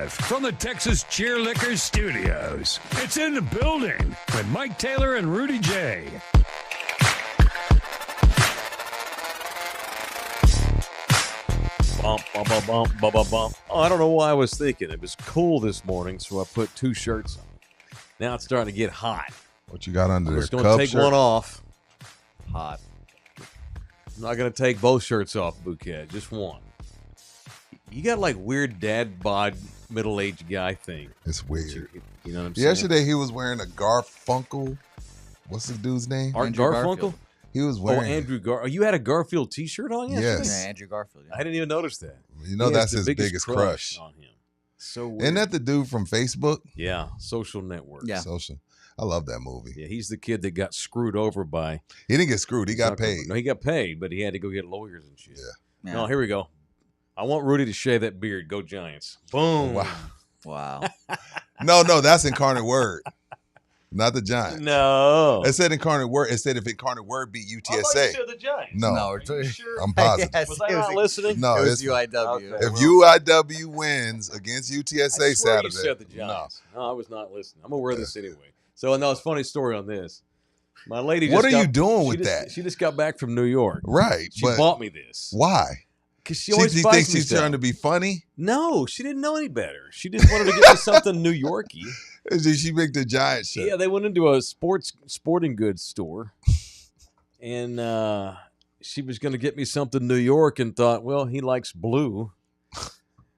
live from the Texas Cheerlickers Studios. It's in the building with Mike Taylor and Rudy J. Bump, bump, bump, bump, bump, bump, bump. Oh, I don't know why I was thinking. It was cool this morning, so I put 2 shirts on. Now it's starting to get hot. What you got under I'm there? just going to take shirt? one off. Hot. I'm not going to take both shirts off, Bouquet. Just one. You got like weird dad bod middle-aged guy thing. It's weird. You know what I'm saying? Yesterday he was wearing a Garfunkel. What's the dude's name? Art Garfunkel? He was wearing. Andrew Oh, you had a Garfield T-shirt on yesterday? Yes. Yeah, Andrew Garfield. Yeah. I didn't even notice that. You know He that's has the his biggest crush. on him. So weird. Isn't that the dude from Facebook? Yeah, Social Network. Yeah. Social. I love that movie. Yeah, he's the kid that got screwed over by. He didn't get screwed. He got paid. No, he got paid, but he had to go get lawyers and shit. Yeah. No, here we go. I want Rudy to shave that beard. Go Giants. Boom. Wow. No, that's Incarnate Word. Not the Giants. No. It said Incarnate Word. It said if Incarnate Word beat I thought you UTSA. said the Giants. No. No, Are you sure? I'm positive. Yes, Was I it not listening? No, it was it's UIW. Okay. if UIW wins against UTSA I swear Saturday. you said the Giants. No, I was not listening. I'm going to wear this anyway. So, no, it's a funny story on this. My lady What just are you doing with just- that? She just got back from New York. Right. She but bought me this. why? Because she She always thinks buys me she's stuff. trying to be funny? No, she didn't know any better. She just wanted to get me something New Yorky. Did she make the Giants shirt? Yeah, they went into a sporting goods store, and she was going to get me something New York, and thought, well, he likes blue,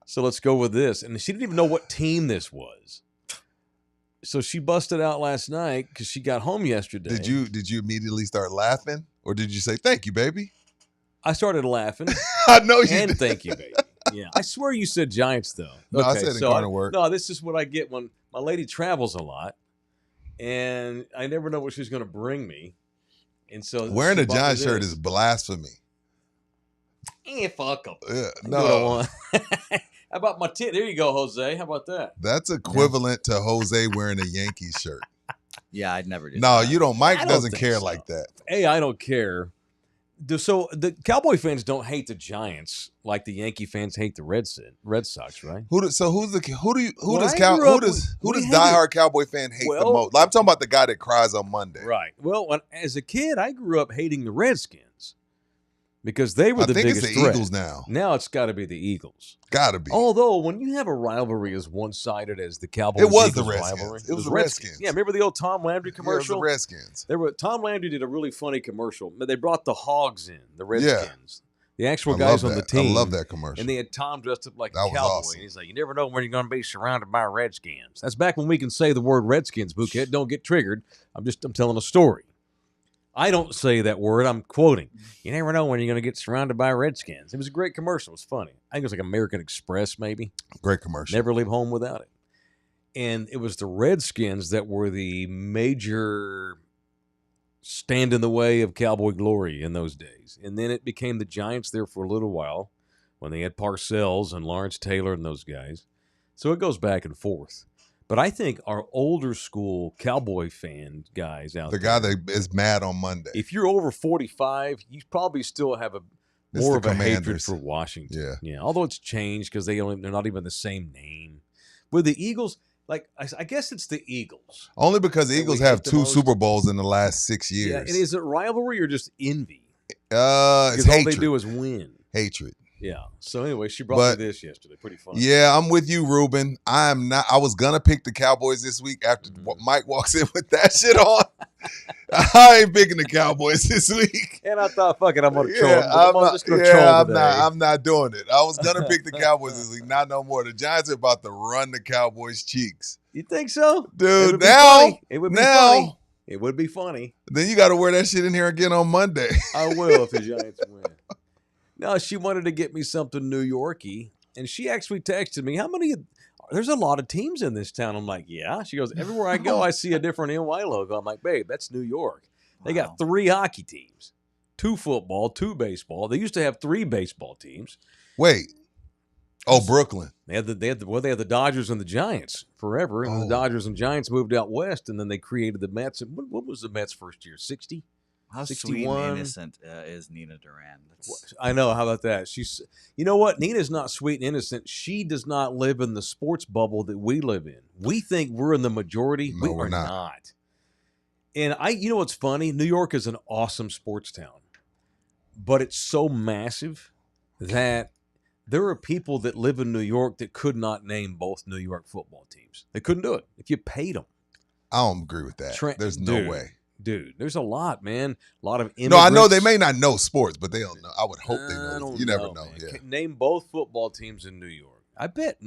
so let's go with this. And she didn't even know what team this was, so she busted out last night because she got home yesterday. Did you immediately start laughing, or did you say thank you, baby? I started laughing. I know you And did. thank you, baby. Yeah, I swear you said Giants though. No, I said Incarnate Word. No, this is what I get when my lady travels a lot, and I never know what she's going to bring me. And so Wearing she a bought me Giants shirt this. is blasphemy. Fuck them. Yeah, No. no, How about my tit? There you go, Jose. How about that? that's equivalent to Jose wearing a Yankees shirt. Yeah, I'd never do No, that. you don't. Mike I don't doesn't think care so. like that. Hey, I don't care. So the Cowboy fans don't hate the Giants like the Yankee fans hate the Red Sox, right? Who does When I diehard grew up, we hated- Cowboy fan hate the Well- most? I'm talking about the guy that cries on Monday. Right. Well, as a kid, I grew up hating the Redskins because they were I the think it's biggest the threat. Eagles now. Now it's got to be the Eagles. Gotta be. Although, when you have a rivalry as one-sided as the Cowboys, It was the Eagles Redskins. rivalry, It was the Redskins. Yeah, remember the old Tom Landry Yeah, it was commercial? the Redskins. Tom Landry did a really funny commercial. They brought the Hogs in, the Redskins, the actual I guys love on the that. team. I love that commercial. And they had Tom dressed up like That a was cowboy. awesome. He's like, you never know when you're going to be surrounded by Redskins. That's back when we can say the word Redskins, Bouquet. Don't get triggered. I'm telling a story. I don't say that word. I'm quoting. You never know when you're going to get surrounded by Redskins. It was a great commercial. It was funny. I think it was like American Express, maybe. Great commercial. Never leave home without it. And it was the Redskins that were the major stand in the way of Cowboy glory in those days. And then it became the Giants there for a little while when they had Parcells and Lawrence Taylor and those guys. So it goes back and forth. But I think our older school Cowboy fan guys out The there, guy that is mad on Monday. if you're over 45, you probably still have more the of a hatred Commanders. for Washington. Yeah. Although it's changed because they're not even the same name. With the Eagles, like I guess it's the Eagles. Only because the That Eagles we have hate the 2 most. Super Bowls in the last 6 Yeah, years. and is it rivalry or just envy? It's Because all hatred. they do is win. Hatred. Yeah. So anyway, she brought But- me this yesterday. Pretty funny. Yeah, I'm with you, Ruben. I was gonna pick the Cowboys this week after Mike walks in with that shit on. I ain't picking the Cowboys this week. And I thought, fuck it, I'm gonna troll. Yeah, I'm just gonna troll I'm today. I'm not doing it. I was gonna pick the Cowboys this week, not no more. The Giants are about to run the Cowboys' cheeks, You think so, dude. It would be Now, funny. It would be now, funny. It would be funny. then you got to wear that shit in here again on Monday. I will if the Giants win. No, she wanted to get me something New Yorky, and she actually texted me, how many – there's a lot of teams in this town. I'm like, yeah. She goes, everywhere I go, I see a different NY logo. I'm like, babe, that's New York. They got 3 hockey teams, 2 football, 2 baseball. They used to have 3 baseball teams. Wait. Oh, Brooklyn. They had the Dodgers and the Giants forever, and the Dodgers and Giants moved out west, and then they created the Mets. And what was the Mets' first year? 60? How sweet 61. and innocent is Nina Duran? I know. How about that? She's, you know what? Nina's not sweet and innocent. She does not live in the sports bubble that we live in. We think we're in the majority. No, We we're are not. not. And you know what's funny? New York is an awesome sports town, but it's so massive that there are people that live in New York that could not name both New York football teams. They couldn't do it if you paid them. I don't agree with that. There's no way. Dude, there's a lot, man. A lot of immigrants. No, I know they may not know sports, but they don't know. I would hope they I know. don't You never know. man. Yeah. Name both football teams in New York. I bet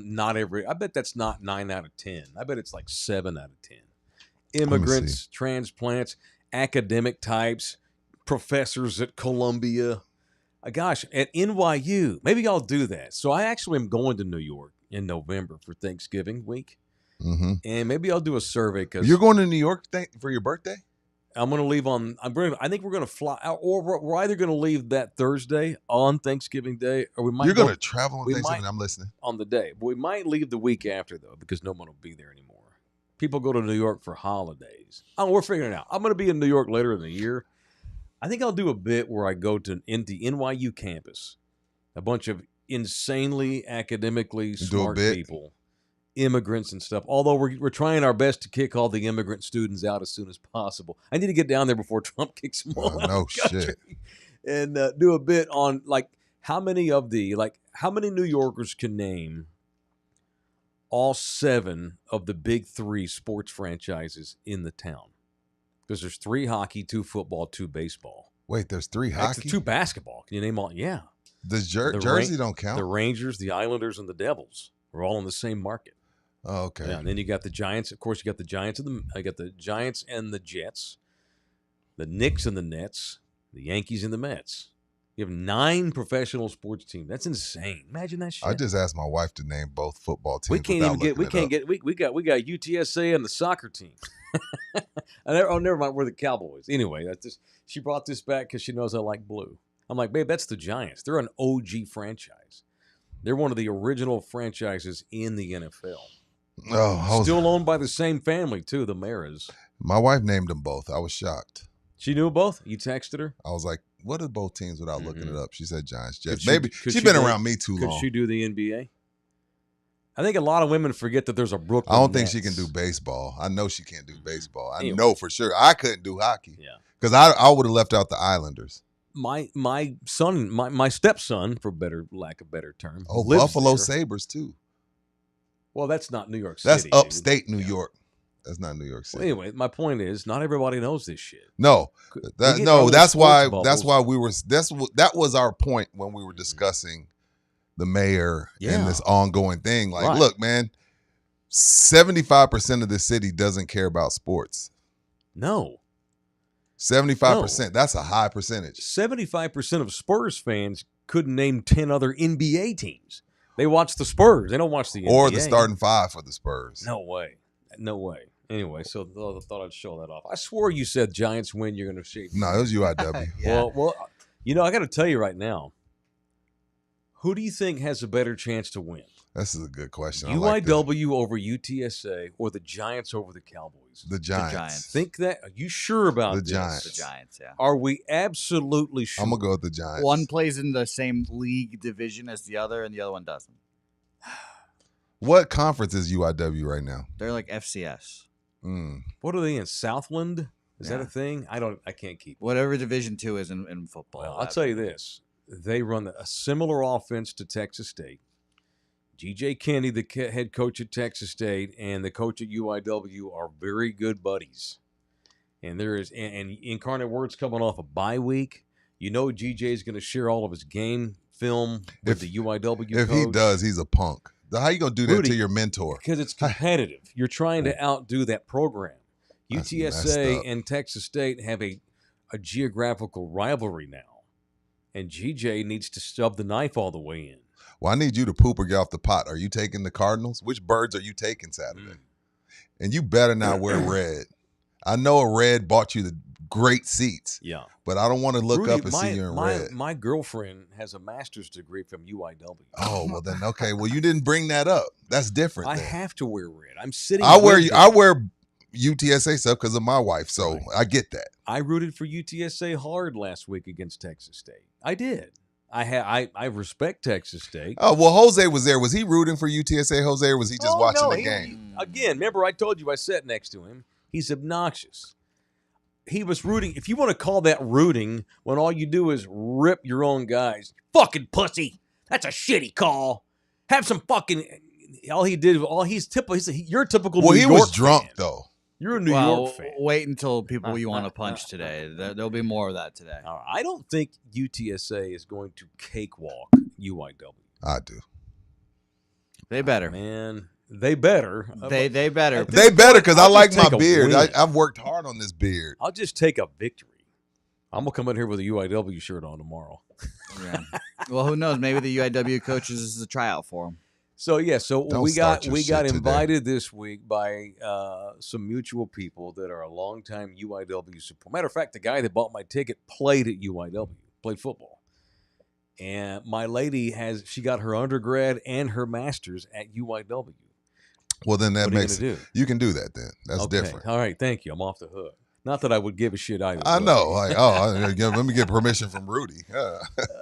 that's not 9 out of 10. I bet it's like 7 out of 10. Immigrants, transplants, academic types, professors at Columbia. Gosh, at NYU, maybe I'll do that. So I actually am going to New York in November for Thanksgiving week. Mm-hmm. And maybe I'll do a survey because You're going to New York for your birthday? I'm going to leave I think we're going to fly, or we're either going to leave that Thursday on Thanksgiving Day, or we might. You're going to travel on we Thanksgiving? might- I'm listening. on the day. But we might leave the week after, though, because no one will be there anymore. People go to New York for holidays. Oh, we're figuring it out. I'm going to be in New York later in the year. I think I'll do a bit where I go to the NYU campus, a bunch of insanely academically smart people, immigrants and stuff. Although we're trying our best to kick all the immigrant students out as soon as possible. I need to get down there before Trump kicks them all out. No of the country. shit. And do a bit on how many New Yorkers can name all 7 of the big 3 sports franchises in the town. Because there's 3 hockey, 2 football, 2 baseball. Wait, there's 3 hockey? 2 basketball. Can you name all? Yeah. Does Jersey don't count? The Rangers, the Islanders, and the Devils are all in the same market. Oh, okay. Yeah, and then you got the Giants. Of course, you got the Giants and the Jets, the Knicks and the Nets, the Yankees and the Mets. You have 9 professional sports teams. That's insane. Imagine that shit. I just asked my wife to name both football teams. We got UTSA and the soccer team. Never mind. We're the Cowboys. Anyway, she brought this back because she knows I like blue. I'm like, babe, that's the Giants. They're an OG franchise. They're one of the original franchises in the NFL. Oh, Still owned by the same family too, the Maras. My wife named them both. I was shocked. She knew both? You texted her? I was like, what are both teams without looking it up? She said Giants, Jets. Could Maybe she's been around me too long. Could she do the NBA? I think a lot of women forget that there's a Brooklyn I don't think Nets. she can do baseball. I know she can't do baseball. I Anyway. know for sure. I couldn't do hockey. Yeah. Because I would have left out the Islanders. My son, my stepson, for lack of better term. Oh, lives Buffalo there. Sabres too. Well, that's not New York City. That's upstate New York. That's not New York City. Well, anyway, my point is, not everybody knows this shit. No, We get that's why sports that's why bubbles. that was our point when we were discussing the mayor and this ongoing thing. Like, Right. look, man, 75% of the city doesn't care about sports. No. 75%. That's a high percentage. 75% of Spurs fans couldn't name 10 other NBA teams. They watch the Spurs. They don't watch the NBA. Or the starting 5 for the Spurs. No way. No way. Anyway, so I thought I'd show that off. I swore you said Giants win, you're going to shake. No, it was UIW. Yeah. Well, I got to tell you right now, who do you think has a better chance to win? This is a good question. UIW over UTSA or the Giants over the Cowboys? The Giants. Giants. Think that? Are you sure about The this? Giants. The Giants, yeah. Are we absolutely sure? I'm going to go with the Giants. One plays in the same league division as the other, and the other one doesn't. What conference is UIW right now? They're like FCS. What are they in? Southland? Is that Yeah. a thing? I can't keep. Whatever Division 2 is in football. Well, I'll tell you this. They run a similar offense to Texas State. G.J. Kennedy, the head coach at Texas State, and the coach at UIW are very good buddies. And Incarnate Word's coming off a bye week. You know G.J. is going to share all of his game film with the UIW If coach. he does, he's a punk. How you going to do that Rudy, to your mentor? Because it's competitive. You're trying to outdo that program. That's messed UTSA up. and Texas State have a geographical rivalry now. And GJ needs to stub the knife all the way in. Well, I need you to poop or get off the pot. Are you taking the Cardinals? Which birds are you taking Saturday? And you better not wear red. I know a red bought you the great seats. Yeah. But I don't want to look Rudy, up and see you in red. My girlfriend has a master's degree from UIW. Oh, well then, okay. Well, you didn't bring that up. That's different. I then. have to wear red. I'm sitting. I wear UTSA stuff because of my wife, so I get that. I rooted for UTSA hard last week against Texas State. I did. I respect Texas State. Oh, well, Jose was there. Was he rooting for UTSA, Jose, or was he just watching the he, game? Again, remember I told you I sat next to him. He's obnoxious. He was rooting. If you want to call that rooting, when all you do is rip your own guys, fucking pussy. That's a shitty call. Have some fucking. He's you're a typical. Well, New he York was drunk fan. though. You're a New York fan. Wait until people you want to punch today. There'll be more of that today. I don't think UTSA is going to cakewalk UIW. I do. They better, man. They better. They better. They better because I like my beard. win. I've worked hard on this beard. I'll just take a victory. I'm gonna come in here with a UIW shirt on tomorrow. Yeah. Well, who knows? Maybe the UIW coaches is a tryout for them. So Don't we start your got shit invited this week by some mutual people that are a longtime UIW support. Matter of fact, the guy that bought my ticket played at UIW, played football. And my lady she got her undergrad and her master's at UIW. Well, then that What are you makes gonna do? You can do that then. That's Okay. different. All right, thank you. I'm off the hook. Not that I would give a shit either. I way. know. Like, let me get permission from Rudy. Yeah.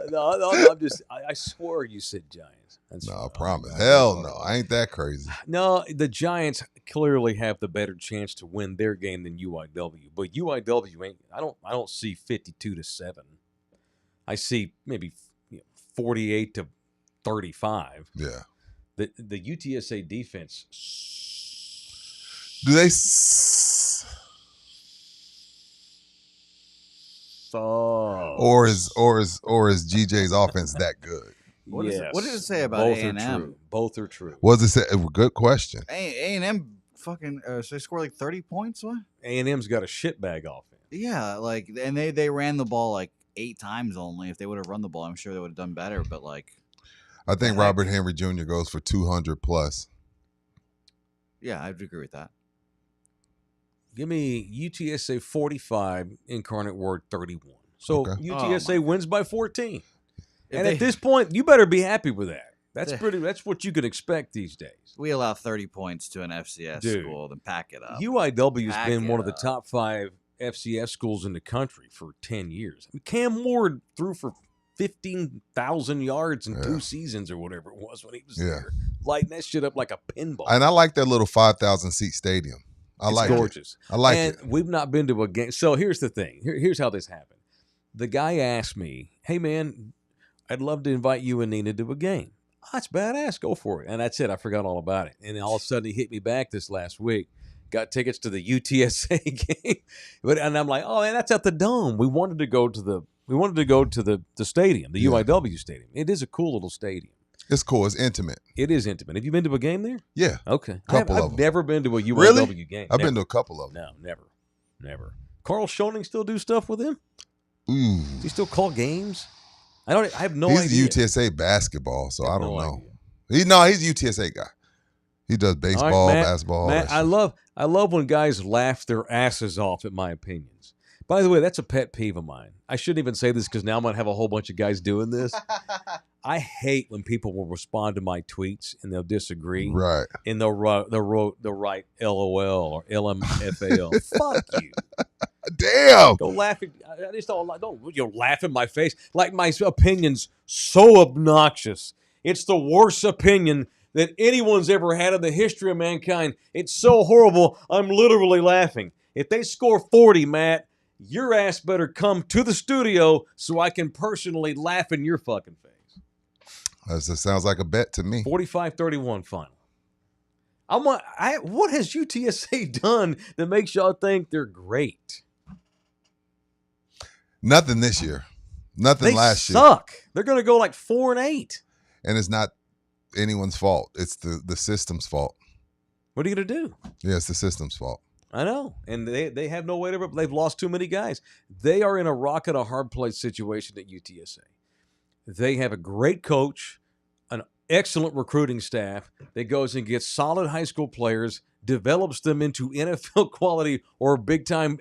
No, I'm just. I swear you said Giants. No, I promise. Hell no. I ain't that crazy. No, the Giants clearly have the better chance to win their game than UIW. But UIW ain't. I don't see 52-7. I see maybe 48-35. Yeah. The UTSA defense. Do they? Or is GJ's offense that good? What did it say about both A&M? Are true. Both are true. What does it say? Good question. A&M fucking so they scored like 30 points. What? A&M's got a shitbag offense. Yeah, like, and they ran the ball like 8 times only. If they would have run the ball, I'm sure they would have done better. But like, I think Robert Henry Jr. goes for 200 plus. Yeah, I'd agree with that. Give me UTSA 45, Incarnate Word 31. So Okay. UTSA wins by 14. And at this point, you better be happy with that. That's what you can expect these days. We allow 30 points to an FCS school, then pack it up. UIW has been one of the top 5 FCS schools in the country for 10 years. I mean, Cam Ward threw for 15,000 yards in 2 seasons or whatever it was when he was there, lighting that shit up like a pinball. And I like that little 5,000 seat stadium. It's gorgeous. I like it. it. We've not been to a game. So here's the thing. Here's how this happened. The guy asked me, "Hey man, I'd love to invite you and Nina to a game." Oh, that's badass. Go for it. And that's it. I forgot all about it. And all of a sudden, he hit me back this last week. Got tickets to the UTSA game, and I'm like, "Oh man, that's at the Dome." We wanted to go to the stadium, the UIW stadium. It is a cool little stadium. It's cool. It's intimate. It is intimate. Have you been to a game there? Yeah. Okay. I've never been to a UIW game. I've been to a couple of them. No, never. Carl Schoening still do stuff with him? Ooh. Does he still call games? I have no idea. He's UTSA basketball, so I don't know. Idea. He's a UTSA guy. He does baseball, basketball. Matt, I love when guys laugh their asses off at my opinions. By the way, that's a pet peeve of mine. I shouldn't even say this because now I'm going to have a whole bunch of guys doing this. I hate when people will respond to my tweets and they'll disagree. Right. And they'll write LOL or LMFAL. Fuck you. Damn. Don't laugh at. I just don't laugh in my face like my opinion's so obnoxious. It's the worst opinion that anyone's ever had in the history of mankind. It's so horrible. I'm literally laughing. If they score 40, Matt, your ass better come to the studio so I can personally laugh in your fucking face. That sounds like a bet to me. 45-31 final. What has UTSA done that makes y'all think they're great? Nothing this year. Nothing last year. They suck. They're going to go like 4-8. And it's not anyone's fault. It's the system's fault. What are you going to do? Yeah, it's the system's fault. I know. And they have no way to... They've lost too many guys. They are in a rock and a hard place situation at UTSA. They have a great coach, an excellent recruiting staff that goes and gets solid high school players, develops them into NFL quality or big-time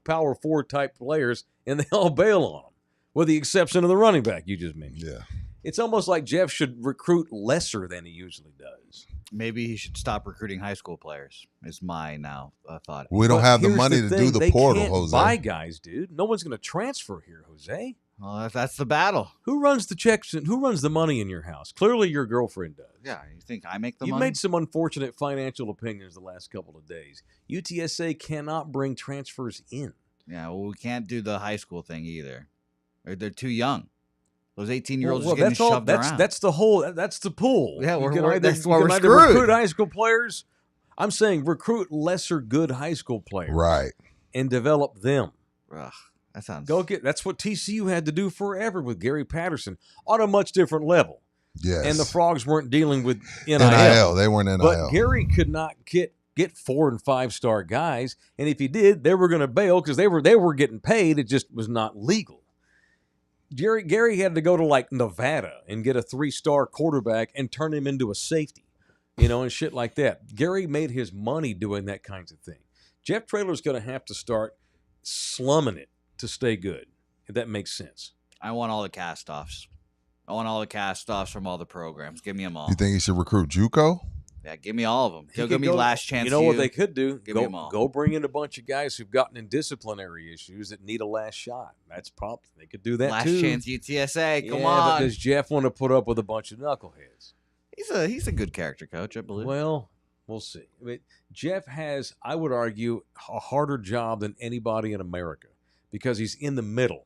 Power 4 type players, and they all bail on them, with the exception of the running back you just mentioned. Yeah. It's almost like Jeff should recruit lesser than he usually does. Maybe he should stop recruiting high school players. Is my thought. We don't But have the here's money to thing, do the they portal, can't Jose. buy guys, dude. No one's going to transfer here, Jose. Well, that's the battle. Who runs the checks and who runs the money in your house? Clearly, your girlfriend does. Yeah, you think I make the You've money? made some unfortunate financial opinions the last couple of days. UTSA cannot bring transfers in. Yeah, well, we can't do the high school thing either. They're too young. Those 18-year-olds Well, are getting that's all. shoved around. That's the whole. That's the pool. Yeah, you we're- can we're- either, that's why you we're can either screwed. recruit high school players. I'm saying recruit lesser good high school players, Right. and develop them. Ugh, that sounds. That's what TCU had to do forever with Gary Patterson on a much different level. Yes. And the Frogs weren't dealing with NIL. NIL. They weren't NIL. But Gary could not get 4 and 5 star guys, and if he did, they were going to bail because they were getting paid. It just was not legal. Gary had to go to like Nevada and get a 3-star quarterback and turn him into a safety, and shit like that. Gary made his money doing that kinds of thing. Jeff Traylor's going to have to start slumming it to stay good, if that makes sense. I want all the cast-offs. I want all the cast-offs from all the programs. Give me them all. You think he should recruit JUCO? Yeah, give me all of them. He He'll could give me go- last chance. You know what they could do? Give me 'em all. Go bring in a bunch of guys who've gotten in disciplinary issues that need a last shot. That's probably they could do that last too. chance UTSA. Come Yeah, on. but does Jeff want to put up with a bunch of knuckleheads? He's a good character coach, I believe. Well, we'll see. I mean, Jeff has, I would argue, a harder job than anybody in America because he's in the middle.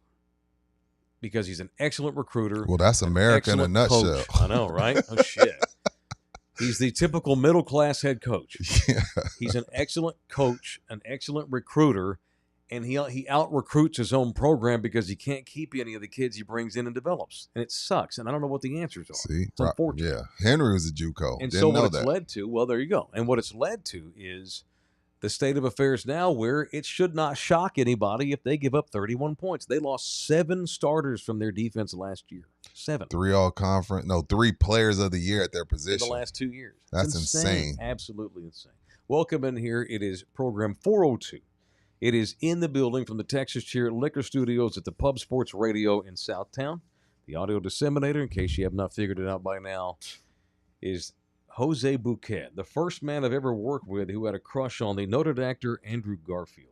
Because he's an excellent recruiter. Well, that's America in a excellent nutshell. coach. I know, right? Oh shit. He's the typical middle class head coach. Yeah. He's an excellent coach, an excellent recruiter, and he out recruits his own program because he can't keep any of the kids he brings in and develops, and it sucks. And I don't know what the answers are. See, It's unfortunate. yeah. Henry was a JUCO. And Didn't so know what it's that. led to, well, there you go. And what it's led to is the state of affairs now where it should not shock anybody if they give up 31 points. They lost 7 starters from their defense last year. 7. 3 players of the year at their In position. the last 2 years. That's It's insane. Absolutely insane. Welcome in here. It is program 402. It is in the building from the Texas Cheer Liquor Studios at the Pub Sports Radio in Southtown. The audio disseminator, in case you have not figured it out by now, is Jose Bouquet, the first man I've ever worked with who had a crush on the noted actor Andrew Garfield.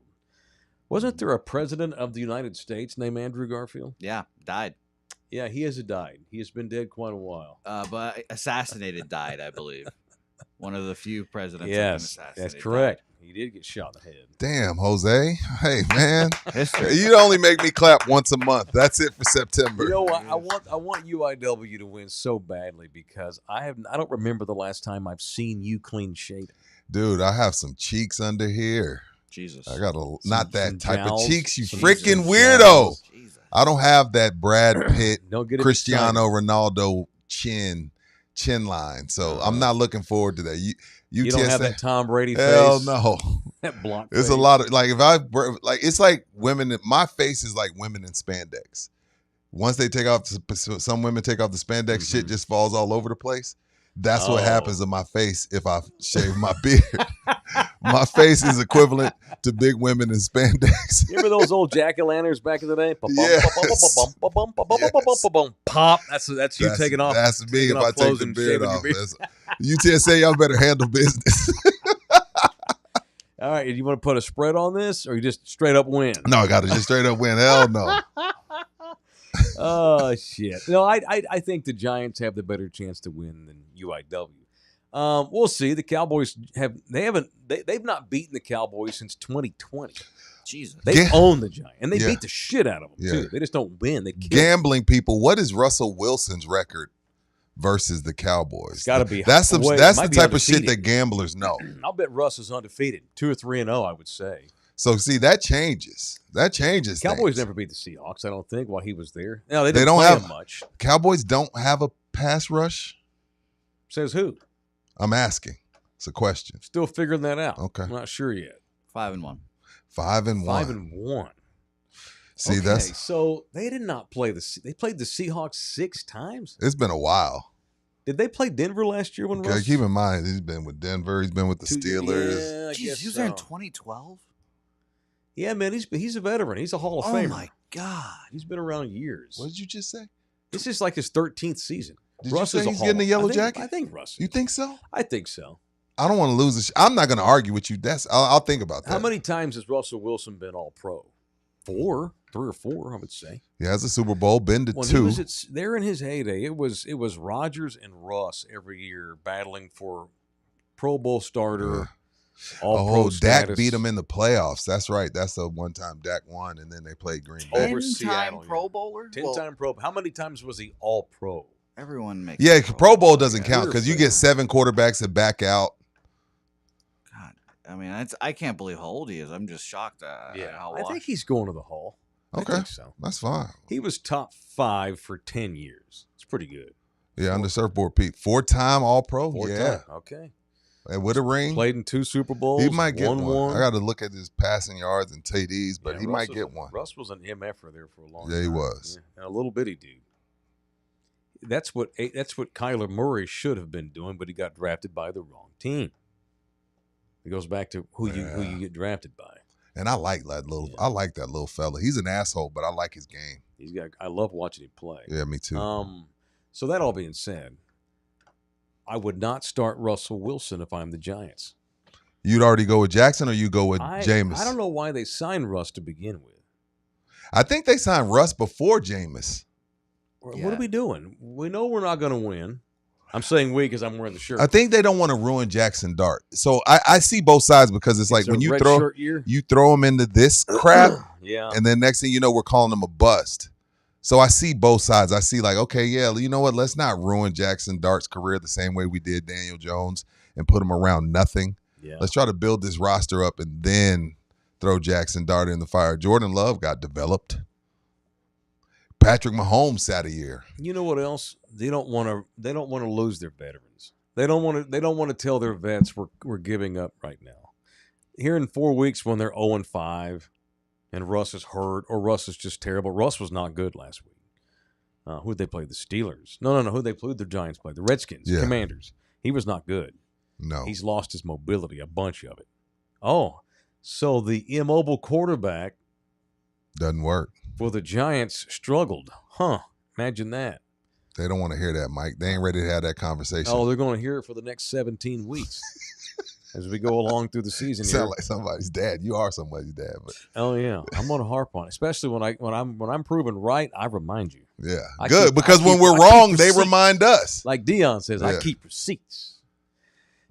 Wasn't there a president of the United States named Andrew Garfield? Yeah, died. Yeah, he has died. He has been dead quite a while. But assassinated died, I believe. One of the few presidents. Yes, that that's died. correct. He did get shot in the head. Damn, Jose. Hey, man. History. You only make me clap once a month. That's it for September. You know what? I want UIW to win so badly because I don't remember the last time I've seen you clean shaven. Dude, I have some cheeks under here. Jesus. I got not that some type jowls, of cheeks, you some freaking jowls. weirdo. Jesus. I don't have that Brad Pitt, Don't get it Cristiano Ronaldo chin line. So I'm not looking forward to that. You UTSA, don't have that Tom Brady hell face. no. That block. It's face. a lot of it's like women. My face is like women in spandex. Once they take off, some women take off the spandex, shit just falls all over the place. That's what happens to my face if I shave my beard. My face is equivalent to big women in spandex. You remember those old jack-o'-lanterns back in the day? Yes. Pop. That's you taking off. That's me taking if I off take clothes the and beard shaving your off. beard. UTSA, y'all better handle business. All right, you want to put a spread on this, or you just straight up win? No, I got to just straight up win. Hell no. Oh shit! No, I think the Giants have the better chance to win than UIW. We'll see. The Cowboys they've not beaten the Cowboys since 2020. Jesus. They own the Giants, and they Yeah. beat the shit out of them Yeah. too. They just don't win. They kill. Gambling people, what is Russell Wilson's record versus the Cowboys? It's gotta be That's the way- that's might the be type of shit undefeated. that gamblers know. I'll bet Russ is undefeated, 2 or 3-0. I would say. So see, that changes. That changes. Cowboys things. never beat the Seahawks. I don't think while he was there. No, they They didn't don't play have- him much. Cowboys don't have a pass rush. Says who? I'm asking. It's a question. Still figuring that out. Okay. I'm not sure yet. 5-1. 5-1. 5-1. See, Okay, that's so they did not play they played the Seahawks 6 times. it's been a while. Did they play Denver last year when Okay, Russ? keep in mind he's been with Denver. He's been with the Steelers. Yeah, I Jeez, guess he was there in so. 2012? Yeah, man, he's a veteran. He's a Hall of Oh, Famer. my God. He's been around years. What did you just say? This is like his 13th season. Did Russ you is say a he's getting a Hall. yellow jacket? I think Russ. You think so? I think so. I don't want to lose. I'm not going to argue with you. I'll think about that. How many times has Russell Wilson been All Pro? 4, 3 or 4, I would say. He has a Super Bowl, been to When 2. he was there in his heyday, it was Rodgers and Russ every year battling for Pro Bowl starter. All-Pro Dak status. beat him in the playoffs. That's right. That's the one time Dak won, and then they played Green Bay. Over 10-time Seattle, Pro Bowler? 10-time Pro. How many times was he All-Pro? Everyone makes. Yeah, the Pro Bowl doesn't yeah. count because you get 7 quarterbacks that back out. God, I mean, I can't believe how old he is. I'm just shocked at how. I think he's going to the Hall. Okay, I think so. That's fine. He was top 5 for 10 years. It's pretty good. Yeah, under Surfboard Pete, 4-time All Pro. 4 Yeah, time. Okay. and with a ring, Played in 2 Super Bowls. he might get won one. I got to look at his passing yards and TDs, but Yeah, he Russ might was get one. Russ was an MFer there for a long time. Yeah, he was. Yeah, and a little bitty dude. That's what Kyler Murray should have been doing, but he got drafted by the wrong team. It goes back to who you get drafted by. And I like that little. Yeah. I like that little fella. He's an asshole, but I like his game. I love watching him play. Yeah, me too. So that all being said, I would not start Russell Wilson if I'm the Giants. You'd already go with Jackson, or you go with Jameis? I don't know why they signed Russ to begin with. I think they signed Russ before Jameis. What are we doing? We know we're not going to win. I'm saying we because I'm wearing the shirt. I think they don't want to ruin Jackson Dart. So I see both sides because it's like when you throw him into this crap, yeah, and then next thing you know, we're calling him a bust. So I see both sides. I see like, okay, yeah, you know what? Let's not ruin Jackson Dart's career the same way we did Daniel Jones and put him around nothing. Yeah. Let's try to build this roster up and then throw Jackson Dart in the fire. Jordan Love got developed. Patrick Mahomes sat a year. You know what else? They don't want to lose their veterans. They don't want to tell their vets we're giving up right now. Here in 4 weeks when they're 0-5 and Russ is hurt or Russ is just terrible. Russ was not good last week. Who'd they play? The Steelers. No. Who'd they play? The Giants played. The Redskins. Yeah. Commanders. He was not good. No. He's lost his mobility, a bunch of it. Oh, so the immobile quarterback Doesn't work. for the Giants struggled. Huh. Imagine that. They don't want to hear that, Mike. They ain't ready to have that conversation. Oh, they're going to hear it for the next 17 weeks as we go along through the season. You sound like somebody's dad. You are somebody's dad, but Oh yeah, I'm going to harp on it, especially when I'm proven right. I remind you. yeah, I good. keep- because I when keep- we're I keep wrong, they receipts. remind us. Like Dion says, I Yeah. keep receipts.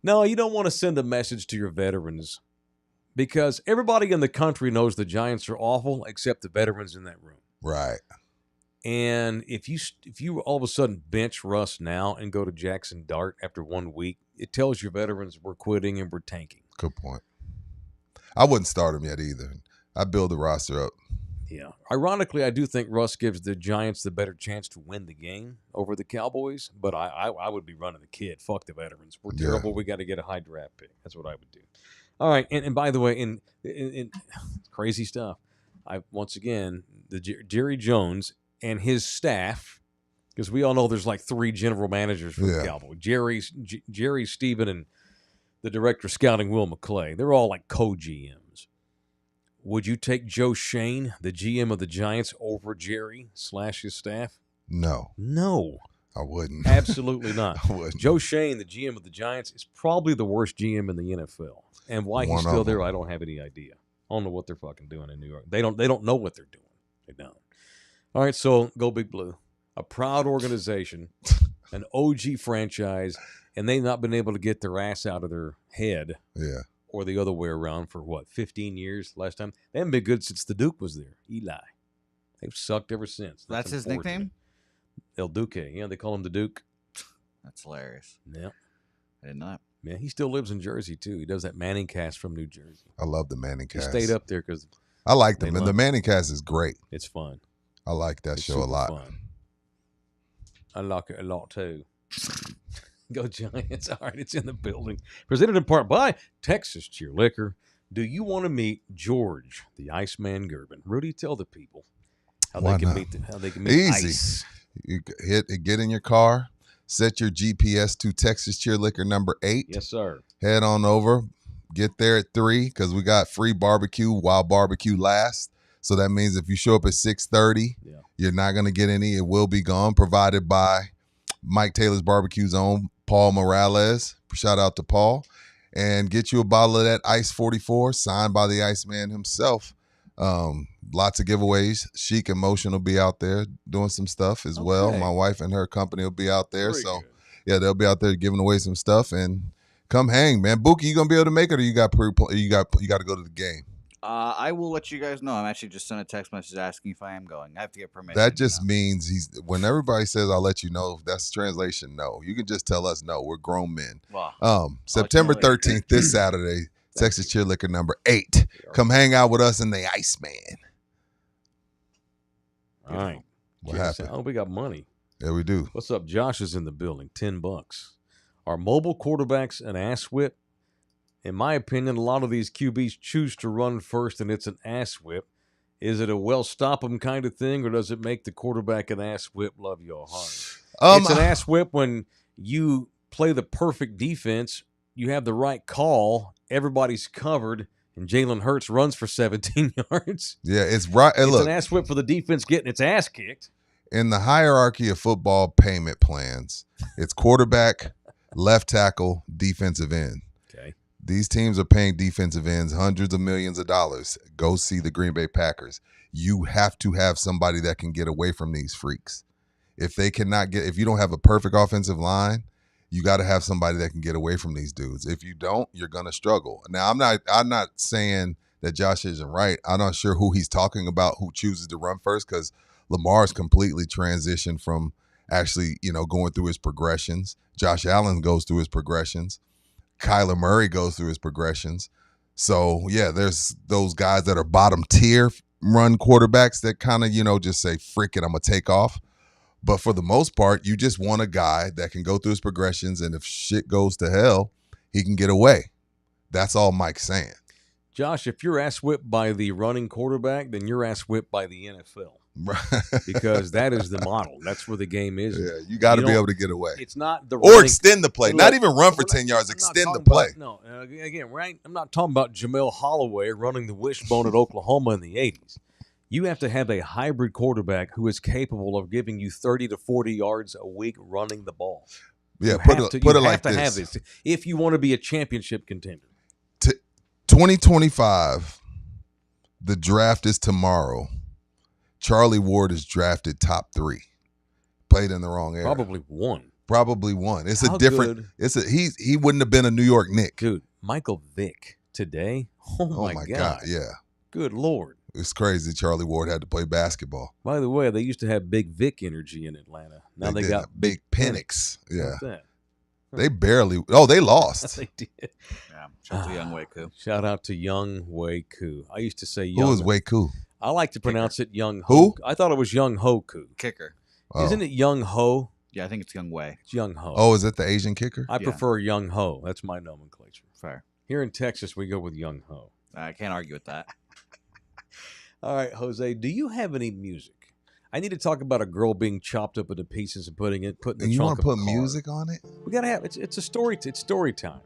No, you don't want to send a message to your veterans because everybody in the country knows the Giants are awful except the veterans in that room. Right. And if you all of a sudden bench Russ now and go to Jackson Dart after 1 week, it tells your veterans we're quitting and we're tanking. Good point. I wouldn't start him yet either. I build the roster up. Yeah. Ironically, I do think Russ gives the Giants the better chance to win the game over the Cowboys, but I would be running the kid. Fuck the veterans. We're Yeah. terrible. We got to get a high draft pick. That's what I would do. All right. And by the way, in crazy stuff, once again, Jerry Jones and his staff, because we all know there's like 3 general managers for the Cowboys. Jerry, Stephen, and the director of scouting, Will McClay. They're all like co-GMs. Would you take Joe Shane, the GM of the Giants, over Jerry / his staff? No, No, I wouldn't. absolutely not. I wouldn't. Joe Shane, the GM of the Giants, is probably the worst GM in the NFL. And why One he's of still them. there, I don't have any idea. I don't know what they're fucking doing in New York. They don't know what they're doing. They don't. All right, so go Big Blue. A proud organization, an OG franchise, and they've not been able to get their ass out of their head Yeah. or the other way around for, 15 years last time? They haven't been good since the Duke was there, Eli. They've sucked ever since. That's his nickname? El Duque. Yeah, they call him the Duke. That's hilarious. Yeah. I didn't know that. Yeah, he still lives in Jersey, too. He does that Manning cast from New Jersey. I love the Manning He cast. stayed up there because I like them. They And the love Manning cast is great. it's fun. I like that It's show a super lot. fun. I like it a lot, too. Go Giants. All right, it's in the building. Presented in part by Texas Cheer Liquor. Do you want to meet George, the Iceman Gerben? Rudy, tell the people how Why they can not? meet how they can meet Easy. Ice. You get in your car, set your GPS to Texas Cheer Liquor number 8. Yes, sir. Head on over, get there at 3 because we got free barbecue while barbecue lasts. So that means if you show up at 6:30, Yeah. You're not going to get any. It will be gone. Provided by Mike Taylor's Barbecue's own Paul Morales. Shout out to Paul. And get you a bottle of that Ice 44 signed by the Iceman himself. Lots of giveaways. Chic and Motion will be out there doing some stuff as well. My wife and her company will be out there. Very so, good. yeah, they'll be out there giving away some stuff. And come hang, man. Buki, you gonna be able to make it, or you got to go to the game? I will let you guys know. I'm actually just sent a text message asking if I am going. I have to get permission. That just means when everybody says I'll let you know, that's translation no. You can just tell us no. We're grown men. Wow. September 13th, this Saturday, Texas Cheer Liquor number 8. Come hang out with us in the Iceman. All right. What happened? Oh, we got money. Yeah, we do. What's up? Josh is in the building. $10. Are mobile quarterbacks an ass whip? In my opinion, a lot of these QBs choose to run first, and it's an ass whip. Is it a stop them kind of thing, or does it make the quarterback an ass whip? Love your heart. It's an ass whip when you play the perfect defense, you have the right call, everybody's covered, and Jalen Hurts runs for 17 yards. Yeah, it's right. It's Look, an ass whip for the defense getting its ass kicked. in the hierarchy of football payment plans, it's quarterback, left tackle, defensive end. Okay. These teams are paying defensive ends hundreds of millions of dollars. Go see the Green Bay Packers. You have to have somebody that can get away from these freaks. If you don't have a perfect offensive line, you got to have somebody that can get away from these dudes. If you don't, you're gonna struggle. Now, I'm not saying that Josh isn't right. I'm not sure who he's talking about who chooses to run first, because Lamar's completely transitioned from actually, going through his progressions. Josh Allen goes through his progressions. Kyler Murray goes through his progressions. So, yeah, there's those guys that are bottom tier run quarterbacks that kind of, just say, frick it, I'm going to take off. But for the most part, you just want a guy that can go through his progressions, and if shit goes to hell, he can get away. That's all Mike's saying. Josh, if you're ass whipped by the running quarterback, then you're ass whipped by the NFL. Because that is the model. That's where the game is. Yeah, you got to be able to get away. It's not the or running, extend the play. Not even run for 10 yards. Extend the play. Again, right? I'm not talking about Jamel Holloway running the wishbone at Oklahoma in the 80s. You have to have a hybrid quarterback who is capable of giving you 30 to 40 yards a week running the ball. Yeah, you put it like have to this. have this if you want to be a championship contender. 2025, the draft is tomorrow. Charlie Ward is drafted top 3. Played in the wrong era. Probably one. It's a different. Good? He wouldn't have been a New York Knick. Dude, Michael Vick today. Oh my God. Yeah. Good Lord. It's crazy. Charlie Ward had to play basketball. By the way, they used to have Big Vic energy in Atlanta. Now they got Big Penix. Yeah. What's that? They barely. Oh, they lost. They did. Yeah. Shout out to Young Wei Koo. Shout out to Young Wei Koo. I used to say Young. Who is Wei Koo? I like to pronounce it Young Ho. Who? I thought it was Young Ho Koo. Kicker. Oh. Isn't it Young Ho? Yeah, I think it's Young Wei. It's Young Ho. Oh, is it the Asian kicker? I prefer Young Ho. That's my nomenclature. Fair. Here in Texas, we go with Young Ho. I can't argue with that. All right, Jose, do you have any music? I need to talk about a girl being chopped up into pieces and putting in the trunk of a car. You want to put music on it? We gotta have it's a story. It's story time.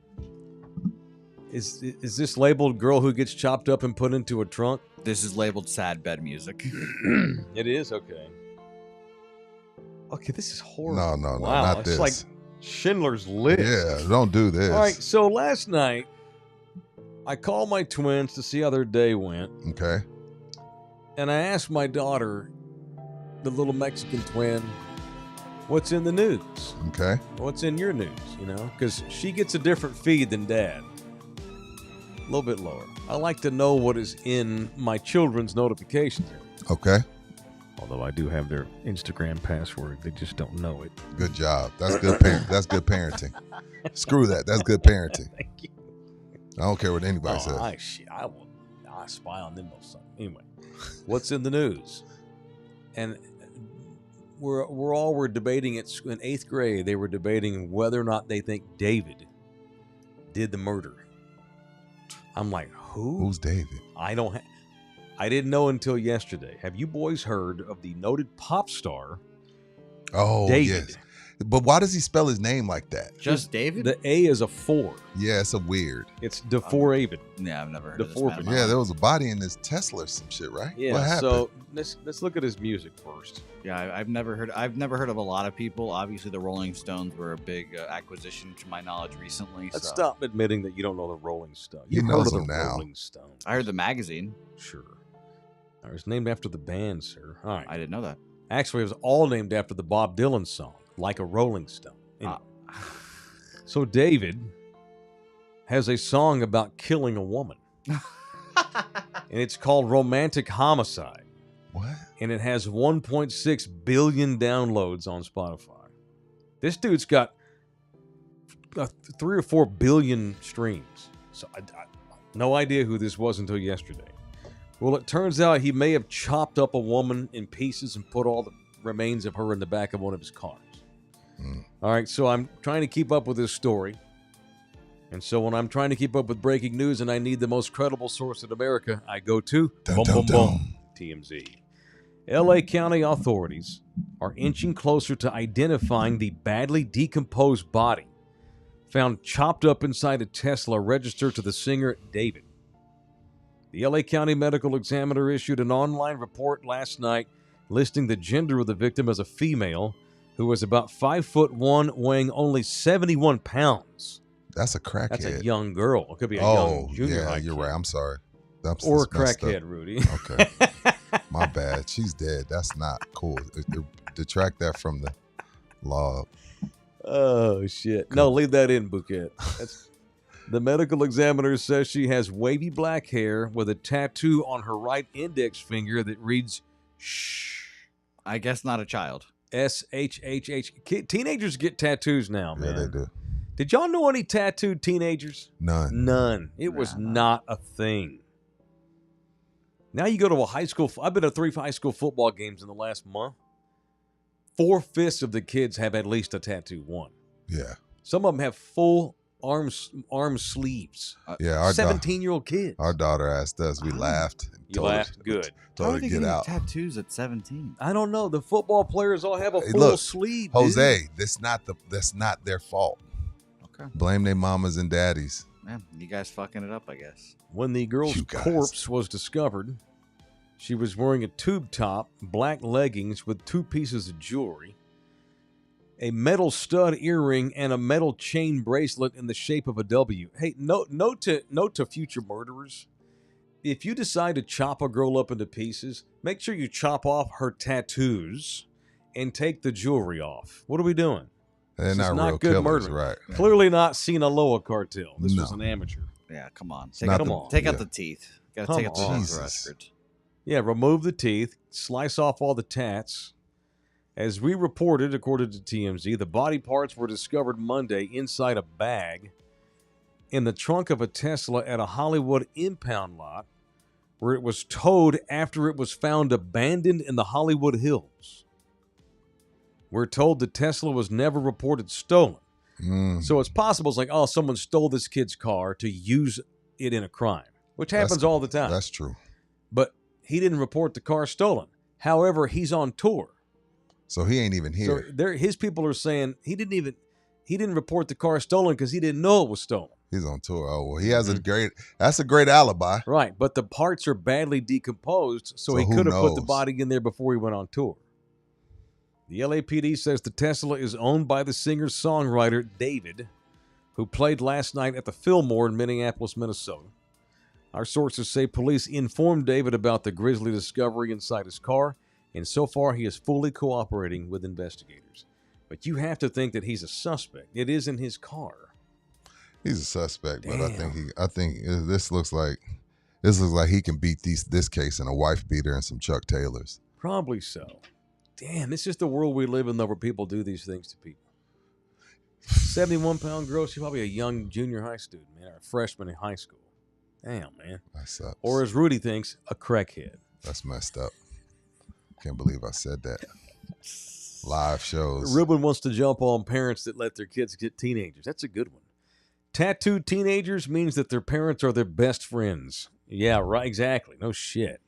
Is this labeled "girl who gets chopped up and put into a trunk"? This is labeled sad bed music. It is okay. Okay, this is horrible. No, wow, not it's this. like Schindler's List. Yeah, don't do this. All right, so last night I called my twins to see how their day went. Okay. And I asked my daughter, the little Mexican twin, what's in the news? Okay. What's in your news, Because she gets a different feed than Dad. A little bit lower. I like to know what is in my children's notifications. Okay. Although I do have their Instagram password. They just don't know it. Good job. That's good That's good parenting. Screw that. That's good parenting. Thank you. I don't care what anybody says. I spy on them or something. Anyway, what's in the news? And we're debating it in 8th grade. They were debating whether or not they think David did the murder. I'm like, who? Who's David? I didn't know until yesterday. Have you boys heard of the noted pop star? Oh, David? yes. But why does he spell his name like that? Just David? The A is a 4. Yeah, it's a weird. It's DeForavid. Yeah, I've never heard The of this man in forfeit. my Yeah, life. there was a body in his Tesla or some shit, right? Yeah. What happened? So let's look at his music first. Yeah, I've never heard of a lot of people. Obviously, the Rolling Stones were a big acquisition, to my knowledge, recently. Let's so. stop admitting that you don't know the Rolling Stones. He You've heard knows of the them now. Rolling Stones. I heard the magazine. Sure. It was named after the band, sir. All right. I didn't know that. Actually, it was all named after the Bob Dylan song, Like a Rolling Stone. Anyway. So David has a song about killing a woman. And it's called Romantic Homicide. What? And it has 1.6 billion downloads on Spotify. This dude's got 3 or 4 billion streams. So I no idea who this was until yesterday. Well, it turns out he may have chopped up a woman in pieces and put all the remains of her in the back of one of his cars. All right, so I'm trying to keep up with this story. And so when I'm trying to keep up with breaking news and I need the most credible source in America, I go to TMZ. LA County authorities are inching closer to identifying the badly decomposed body found chopped up inside a Tesla registered to the singer David. The LA County Medical Examiner issued an online report last night listing the gender of the victim as a female who was about 5'1", weighing only 71 pounds. That's a crackhead. That's a young girl. It could be a young junior high you're kid. right. I'm sorry. Or a that's messed crackhead, up. Rudy. Okay. My bad. She's dead. That's not cool. Detract that from the law. Oh, shit. No, leave that in, Bouquet. The medical examiner says she has wavy black hair with a tattoo on her right index finger that reads, shh. I guess not a child. S-H-H-H. Teenagers get tattoos now, man. Yeah, they do. Did y'all know any tattooed teenagers? None. It was not a thing. Now you go to a high school. I've been to 3 high school football games in the last month. 4/5 of the kids have at least a tattoo. One. Yeah. Some of them have full arm sleeves. Yeah. Our 17-year-old kids. Our daughter asked us. We laughed. You laughed. Good. How Told are her they to get getting out. tattoos at 17? I don't know. The football players all have a Hey, full look, sleeve. Jose, that's not their fault. Okay. Blame their mamas and daddies. Man, you guys fucking it up, I guess. When the girl's You guys. corpse was discovered, she was wearing a tube top, black leggings with 2 pieces of jewelry, a metal stud earring, and a metal chain bracelet in the shape of a W. Hey, note to future murderers. If you decide to chop a girl up into pieces, make sure you chop off her tattoos and take the jewelry off. What are we doing? They're This is not not real good killers, murder. right? Clearly not Sinaloa cartel. This No. was an amateur. Yeah, come on. not Take, the- out, take out yeah. the teeth. Gotta Come take out the on. teeth, Jesus. Rashford. Yeah, remove the teeth, slice off all the tats. As we reported, according to TMZ, the body parts were discovered Monday inside a bag in the trunk of a Tesla at a Hollywood impound lot where it was towed after it was found abandoned in the Hollywood Hills. We're told the Tesla was never reported stolen. So it's possible it's like, oh, someone stole this kid's car to use it in a crime, which happens all the time. That's true. But he didn't report the car stolen. However, he's on tour. So he ain't even here. So his people are saying he didn't report the car stolen because he didn't know it was stolen. He's on tour. Oh well, he has that's a great alibi. Right, but the parts are badly decomposed, so he who could have put the knows? body in there before he went on tour. The LAPD says the Tesla is owned by the singer-songwriter David, who played last night at the Fillmore in Minneapolis, Minnesota. Our sources say police informed David about the grisly discovery inside his car, and so far he is fully cooperating with investigators. But you have to think that he's a suspect. It is in his car. He's a suspect, but Damn. I think this looks like he can beat this case in a wife beater and some Chuck Taylors. Probably so. Damn, it's just the world we live in, though, where people do these things to people. 71-pound girl, she's probably a young junior high student, man, or a freshman in high school. Damn, man. That sucks. Or as Rudy thinks, a crackhead. That's messed up. Can't believe I said that. Live shows. Ruben wants to jump on parents that let their kids get teenagers. That's a good one. Tattooed teenagers means that their parents are their best friends. Yeah, right, exactly. No shit.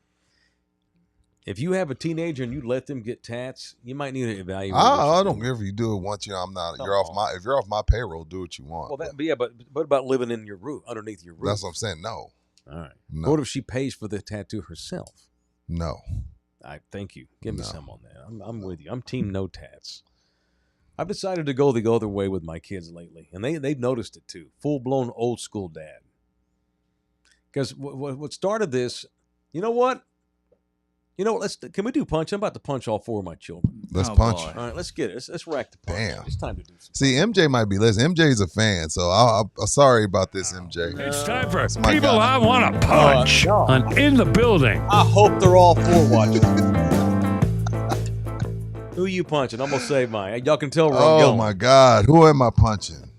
If you have a teenager and you let them get tats, you might need to evaluate. I don't care if you do it once. I'm not. You're off my. If you're off my payroll, do what you want. Well, but what about living in your roof, underneath your roof? That's what I'm saying. No. All right. No. What if she pays for the tattoo herself? No. I thank you. Give me some on that. I'm with you. I'm team no tats. I've decided to go the other way with my kids lately, and they've noticed it too. Full blown old school dad. Because what started this? You know what? Can we do punch? I'm about to punch all 4 of my children. Let's punch. All right, let's get it. Let's rack the punch. Damn. It's time to do some. See, MJ might be listening. MJ's a fan, so I'm sorry about this, MJ. It's time for my people guy. I want to punch on In the Building. I hope they're all 4 watching. Who you punching? I'm gonna save mine. Y'all can tell where I'm Oh going. my God, who am I punching?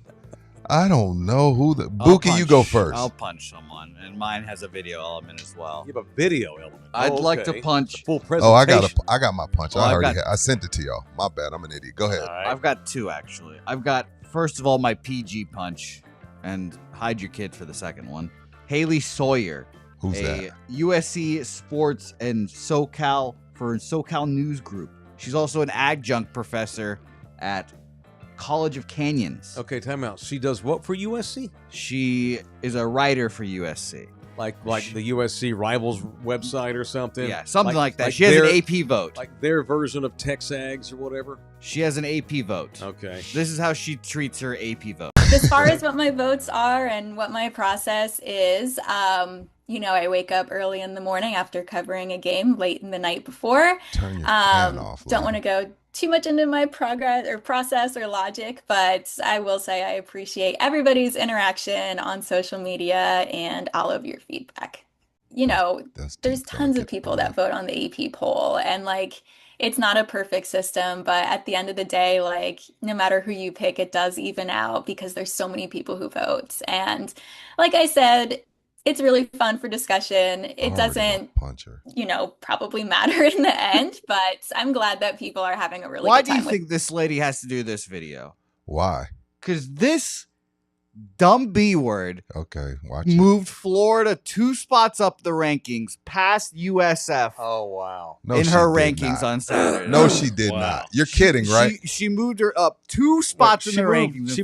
I don't know who the. Buki, you go first. I'll punch someone, and mine has a video element as well. You have a video element. I'd like to Okay. punch. Full presentation. Oh, I got my punch. Well, I sent it to y'all. My bad. I'm an idiot. Go ahead. All right. I've got 2 actually. I've got first of all my PG punch, and hide your kid for the second one. Haley Sawyer, Who's a that? USC sports and SoCal News Group. She's also an adjunct professor at College of Canyons. Okay, time out. She does what for USC? She is a writer for USC. Like the USC Rivals website or something? Yeah, something like that. She has an AP vote. Like their version of Texags or whatever? She has an AP vote. Okay. This is how she treats her AP vote. As far as what my votes are and what my process is, I wake up early in the morning after covering a game late in the night before. Turn your fan off. Don't want to go too much into my process or logic, but I will say I appreciate everybody's interaction on social media and all of your feedback. There's tons of people that vote on the AP poll, and it's not a perfect system, but at the end of the day, no matter who you pick, it does even out because there's so many people who vote. And like I said, it's really fun for discussion. It doesn't, probably matter in the end, but I'm glad that people are having a really Why good do time you think this lady has to do this video? Why? Because this dumb B word watch moved Florida 2 spots up the rankings past USF. Oh, wow. No, in she her did rankings not. on Saturday. No, she did Wow. not. You're kidding, right? She moved her up 2 spots in the rankings.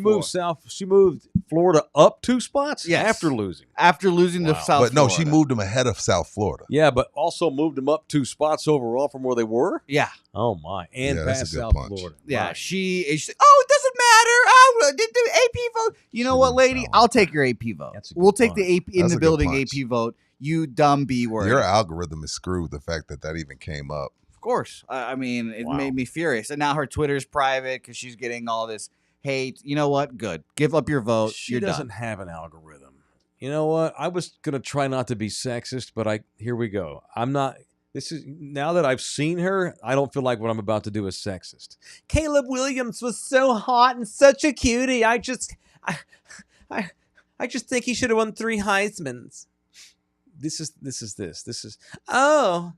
She moved Florida up 2 spots Yes. after losing. After losing to Wow. South But no, Florida. she moved them ahead of South Florida. Yeah, but also moved them up 2 spots overall from where they were. Yeah. Oh my! And Yeah, that's past a good South punch. Florida. Yeah, Right. she's oh, it doesn't matter. Oh, did the AP vote? You know what, lady? I'll take your AP vote. That's a good We'll take punch. the AP in That's the a good building punch. AP vote. You dumb B word. Your algorithm is screwed. The fact that even came up. Of course. I mean, it Wow. made me furious. And now her Twitter's private because she's getting all this hate. You know what? Good. Give up your vote. She You're doesn't done. have an algorithm. You know what? I was gonna try not to be sexist, but here we go. I'm not. This is now that I've seen her, I don't feel like what I'm about to do is sexist. Caleb Williams was so hot and such a cutie. I just think he should have won 3 Heismans. This is oh,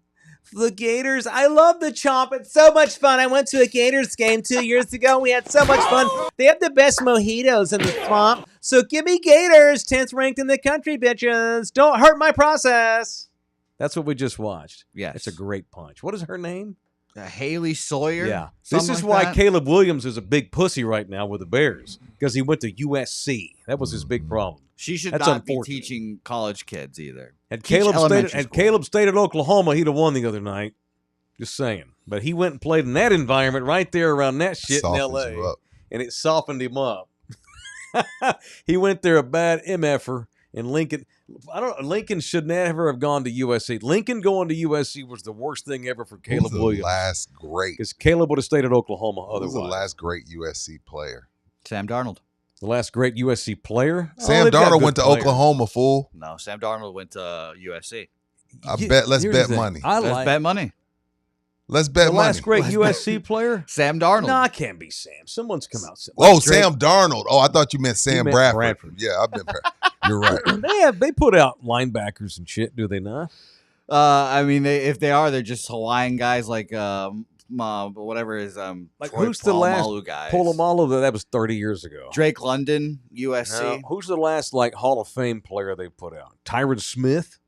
the Gators. I love the Chomp. It's so much fun. I went to a Gators game 2 years ago. We had so much fun. They have the best mojitos in the swamp. So give me Gators, 10th ranked in the country, bitches. Don't hurt my process. That's what we just watched. Yes. It's a great punch. What is her name? Haley Sawyer? Yeah. This Something is like why that? Caleb Williams is a big pussy right now with the Bears, because he went to USC. That was his big problem. She should That's not be unfortunate. teaching college kids either. Had Teach elementary school. Caleb stayed at Oklahoma, he'd have won the other night. Just saying. But he went and played in that environment right there around that shit Softens in L.A. you up. And it softened him up. He went there a bad MFer, and Lincoln. Lincoln should never have gone to USC. Lincoln going to USC was the worst thing ever for Caleb Who's the Williams. last great? Because Caleb would have stayed at Oklahoma Who's otherwise. the last great USC player? Sam Darnold. The last great USC player? Sam they've got Darnold good went to players. Oklahoma, fool. No, Sam Darnold went to USC. Let's Here's bet the thing. money. Let's bet money. Let's bet the money. last great USC player? Sam Darnold. No, it can't be Sam. Someone's come out. Oh, Sam Darnold. Oh, I thought you meant Sam meant Bradford. Bradford. Yeah, I've been. You're right. They put out linebackers and shit, do they not? I mean, if they are, they're just Hawaiian guys like whatever is Like Troy who's the last Polamalu guys? Polamalu? That was 30 years ago. Drake London, USC. Now, who's the last Hall of Fame player they put out? Tyron Smith.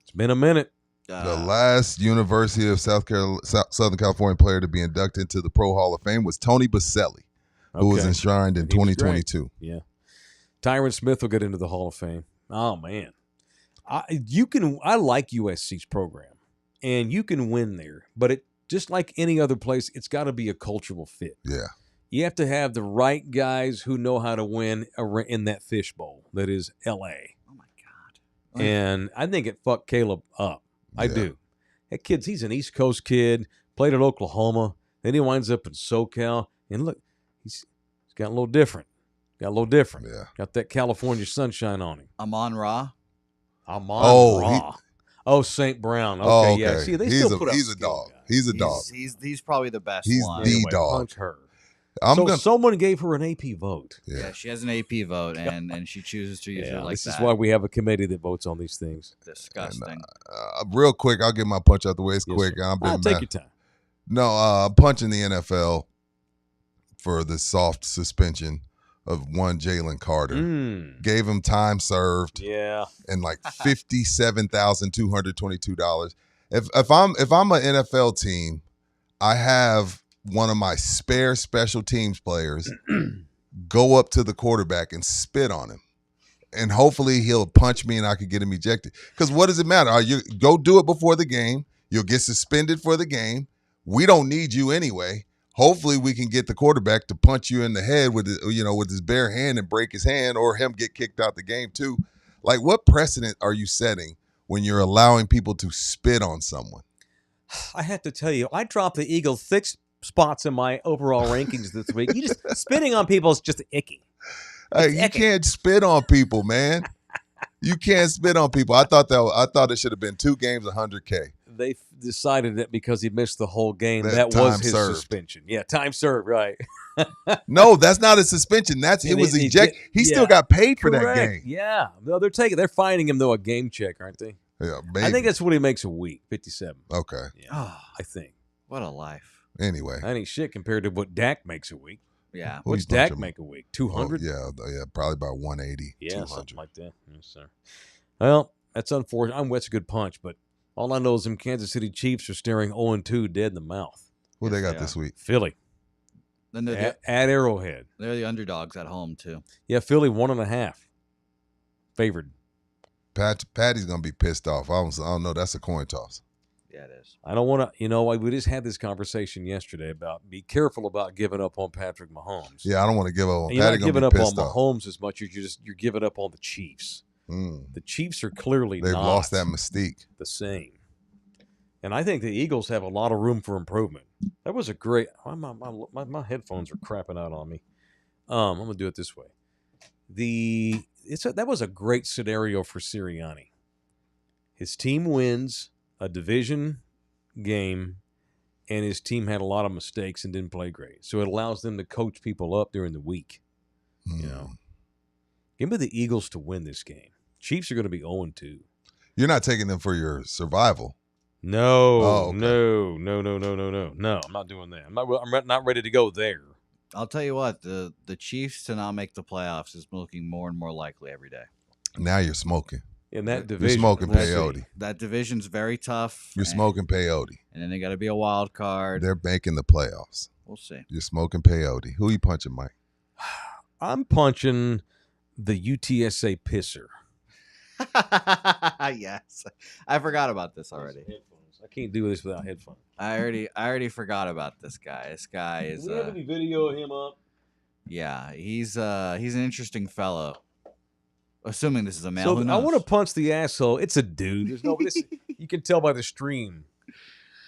It's been a minute. The last University of Southern California player to be inducted into the Pro Hall of Fame was Tony Baselli, who was enshrined in 2022. Yeah. Tyron Smith will get into the Hall of Fame. Oh, man. I like USC's program, and you can win there, but it just like any other place, it's got to be a cultural fit. Yeah. You have to have the right guys who know how to win in that fishbowl that is L.A. Oh, my God. And I think it fucked Caleb up. I do. That he's an East Coast kid, played at Oklahoma, then he winds up in SoCal, and look, he's got a little different. Yeah. Got that California sunshine on him. Amon-Ra. St. Brown. Okay, okay. Yeah. See, they he's still put up a dog. guys. He's a dog. He's probably the best He's one. the dog. Punch her. So someone gave her an AP vote. Yeah, she has an AP vote, and she chooses to use it like this that. is why we have a committee that votes on these things. Disgusting. Real quick, I'll get my punch out the way. It's Yes, quick. sir. Take your time. No, punching the NFL for the soft suspension of one Jalen Carter. Gave him time served. Yeah. And like $57,222. If I'm an NFL team, I have one of my spare special teams players go up to the quarterback and spit on him. And hopefully he'll punch me and I could get him ejected. Because what does it matter? You go do it before the game. You'll get suspended for the game. We don't need you anyway. Hopefully we can get the quarterback to punch you in the head with his bare hand and break his hand, or him get kicked out the game too. Like, what precedent are you setting when you're allowing people to spit on someone? I have to tell you, I dropped the Eagles 6 spots in my overall rankings this week. You just spitting on people is just icky. You can't spit on people, man. You can't spit on people. I thought it should have been 2 games, $100K. They decided that because he missed the whole game, That that was time his served. suspension. Yeah, time served, right. No, that's not a suspension. It was ejected. He still got paid for that game. Yeah. No, they're finding him, though, a game check, aren't they? Yeah, maybe. I think that's what he makes a week, 57. Okay. Yeah, I think. What a life. Anyway. That ain't shit compared to what Dak makes a week. Yeah. What's Dak make a week? 200? Yeah, probably about 180. Yeah, 200. something like that. Yes, sir. Well, that's unfortunate. That's a good punch, but all I know is them Kansas City Chiefs are staring 0-2 dead in the mouth. Who they got this week? Philly. Then at Arrowhead. They're the underdogs at home, too. Yeah, Philly 1.5. Favored. Patty's going to be pissed off. I don't know. That's a coin toss. Yeah, it is. I don't want to, we just had this conversation yesterday about be careful about giving up on Patrick Mahomes. Yeah, I don't want to give up on Patty. You're not giving up on Mahomes as much as you're giving up on the Chiefs. The Chiefs are clearly they've lost that mystique. The same. And I think the Eagles have a lot of room for improvement. That was a great my headphones are crapping out on me. I'm gonna do it this way. That was a great scenario for Sirianni. His team wins a division game, and his team had a lot of mistakes and didn't play great. So it allows them to coach people up during the week. Give me the Eagles to win this game. Chiefs are going to be 0-2. You're not taking them for your survival. No, okay. No, I'm not doing that. I'm not ready to go there. I'll tell you what, the Chiefs to not make the playoffs is looking more and more likely every day. Now you're smoking. In that division. You're smoking peyote. That division's very tough. You're smoking peyote. And then they got to be a wild card. They're making the playoffs. We'll see. You're smoking peyote. Who are you punching, Mike? I'm punching the UTSA pisser. Yes. I forgot about this already. I can't do this without headphones. I already forgot about this guy. This guy is Do we have any video of him up? Yeah, he's an interesting fellow. Assuming this is a male. So I want to punch the asshole. It's a dude. There's no you can tell by the stream.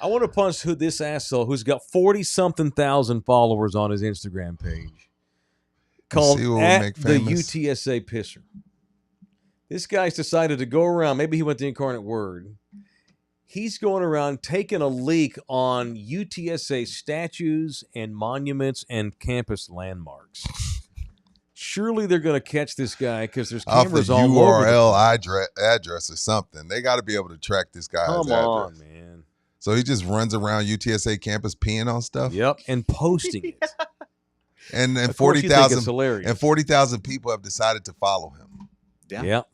I want to punch this asshole who's got 40-something thousand followers on his Instagram page. Called at the UTSA pisser. This guy's decided to go around. Maybe he went to Incarnate Word. He's going around taking a leak on UTSA statues and monuments and campus landmarks. Surely they're going to catch this guy because there's cameras all over. URL address or something. They got to be able to track this guy's address. Come on, man. So he just runs around UTSA campus peeing on stuff? Yep, and posting it. And 40,000 hilarious. and 40,000 people have decided to follow him. Yeah. Yep.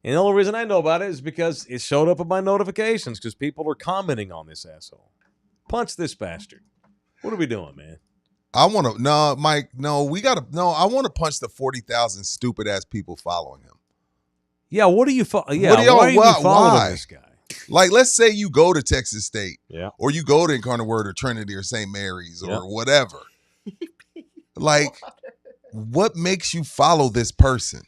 And the only reason I know about it is because it showed up in my notifications because people are commenting on this asshole. Punch this bastard. What are we doing, man? I want to no, Mike. No, we got to no. I want to punch the 40,000 stupid ass people following him. Yeah, what do you follow? Yeah, What do y'all- why are you why- following why? this guy? Like, let's say you go to Texas State, Yeah. or you go to Incarnate Word or Trinity or St. Mary's or Yeah. whatever. Like, what makes you follow this person?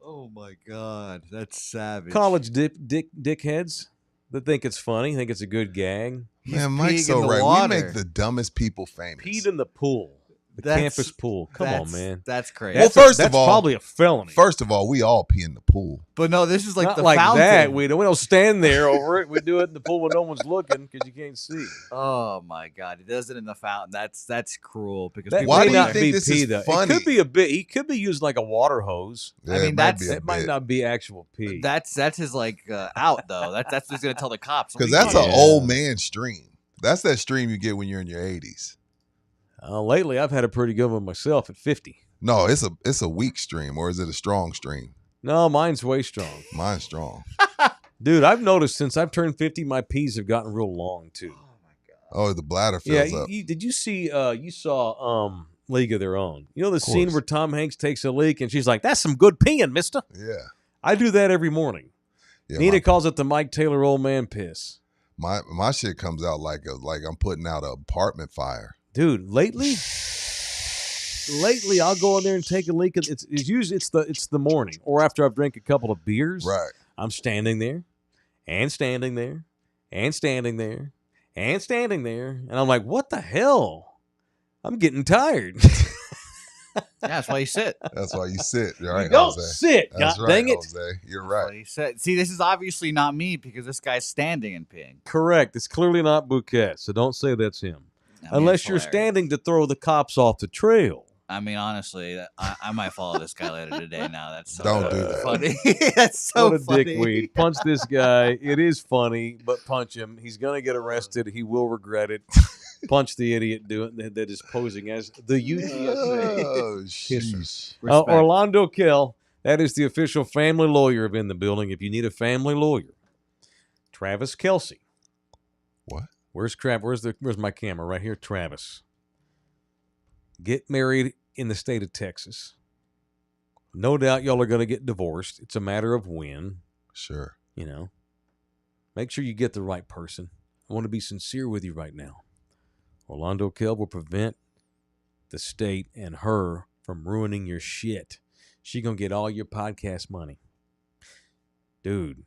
Oh my God, that's savage. College dickheads that think it's funny, think it's a good gag. Man, Mike's peeing so in the right. water. We make the dumbest people famous. Peed in the pool, the That's- campus pool. Come on, man. That's crazy. Well, That's first of all- probably a felony. First of all, we all pee in the pool. But no, this is like Not the like fountain. that. We don't stand there over it. We do it in the pool when no one's looking because you can't see. Oh my God, he does it in the fountain. That's cruel because That people Why may do you not think be this pee is though. funny? It could be a bit. He could be used like a water hose. Yeah, I mean, it might that's- be a It might bit. not be actual pee. that's his like out though. That's what's gonna tell the cops. Because We that's can't- an old man stream. That's that stream you get when you're in your 80s. Lately, I've had a pretty good one myself at 50. No, it's a weak stream, or is it a strong stream? No, mine's way strong. Mine's strong. Dude, I've noticed since I've turned 50, my pees have gotten real long too. Oh, the bladder Yeah, fills up. did you see? You saw League of Their Own. You know the scene course. where Tom Hanks takes a leak and she's like, "That's some good peeing, Mister." Yeah. I do that every morning. Yeah, Nina calls it the Mike Taylor old man piss. my shit comes out like I'm putting out an apartment fire. Dude, lately I'll go in there and take a leak. It's usually it's the morning or after I've drank a couple of beers. Right. I'm standing there and standing there and standing there and standing there, and I'm like, what the hell? I'm getting tired. Yeah, that's why you sit. That's why you sit. You're right, Don't Jose. sit. That's God right, dang it. Jose. You're That's why right. you sit. See, this is obviously not me because this guy's standing and peeing. Correct. It's clearly not Bouquet, so don't say that's him. I mean, Unless it's you're hilarious. standing to throw the cops off the trail. I mean, honestly, I might follow this guy later today. Now that's so Don't do that. funny. That's so what a funny. dickweed. Punch this guy. It is funny, but punch him. He's going to get arrested. He will regret it. Punch the idiot that is posing as the UTSA. Oh, Kisser. sheesh. Respect. Orlando Kell, that is the official family lawyer of In the Building. If you need a family lawyer, Travis Kelsey. What? Where's my camera? Right here, Travis. Get married in the state of Texas. No doubt y'all are going to get divorced. It's a matter of when, Sure. you know. Make sure you get the right person. I want to be sincere with you right now. Orlando Kell will prevent the state and her from ruining your shit. She going to get all your podcast money. Dude,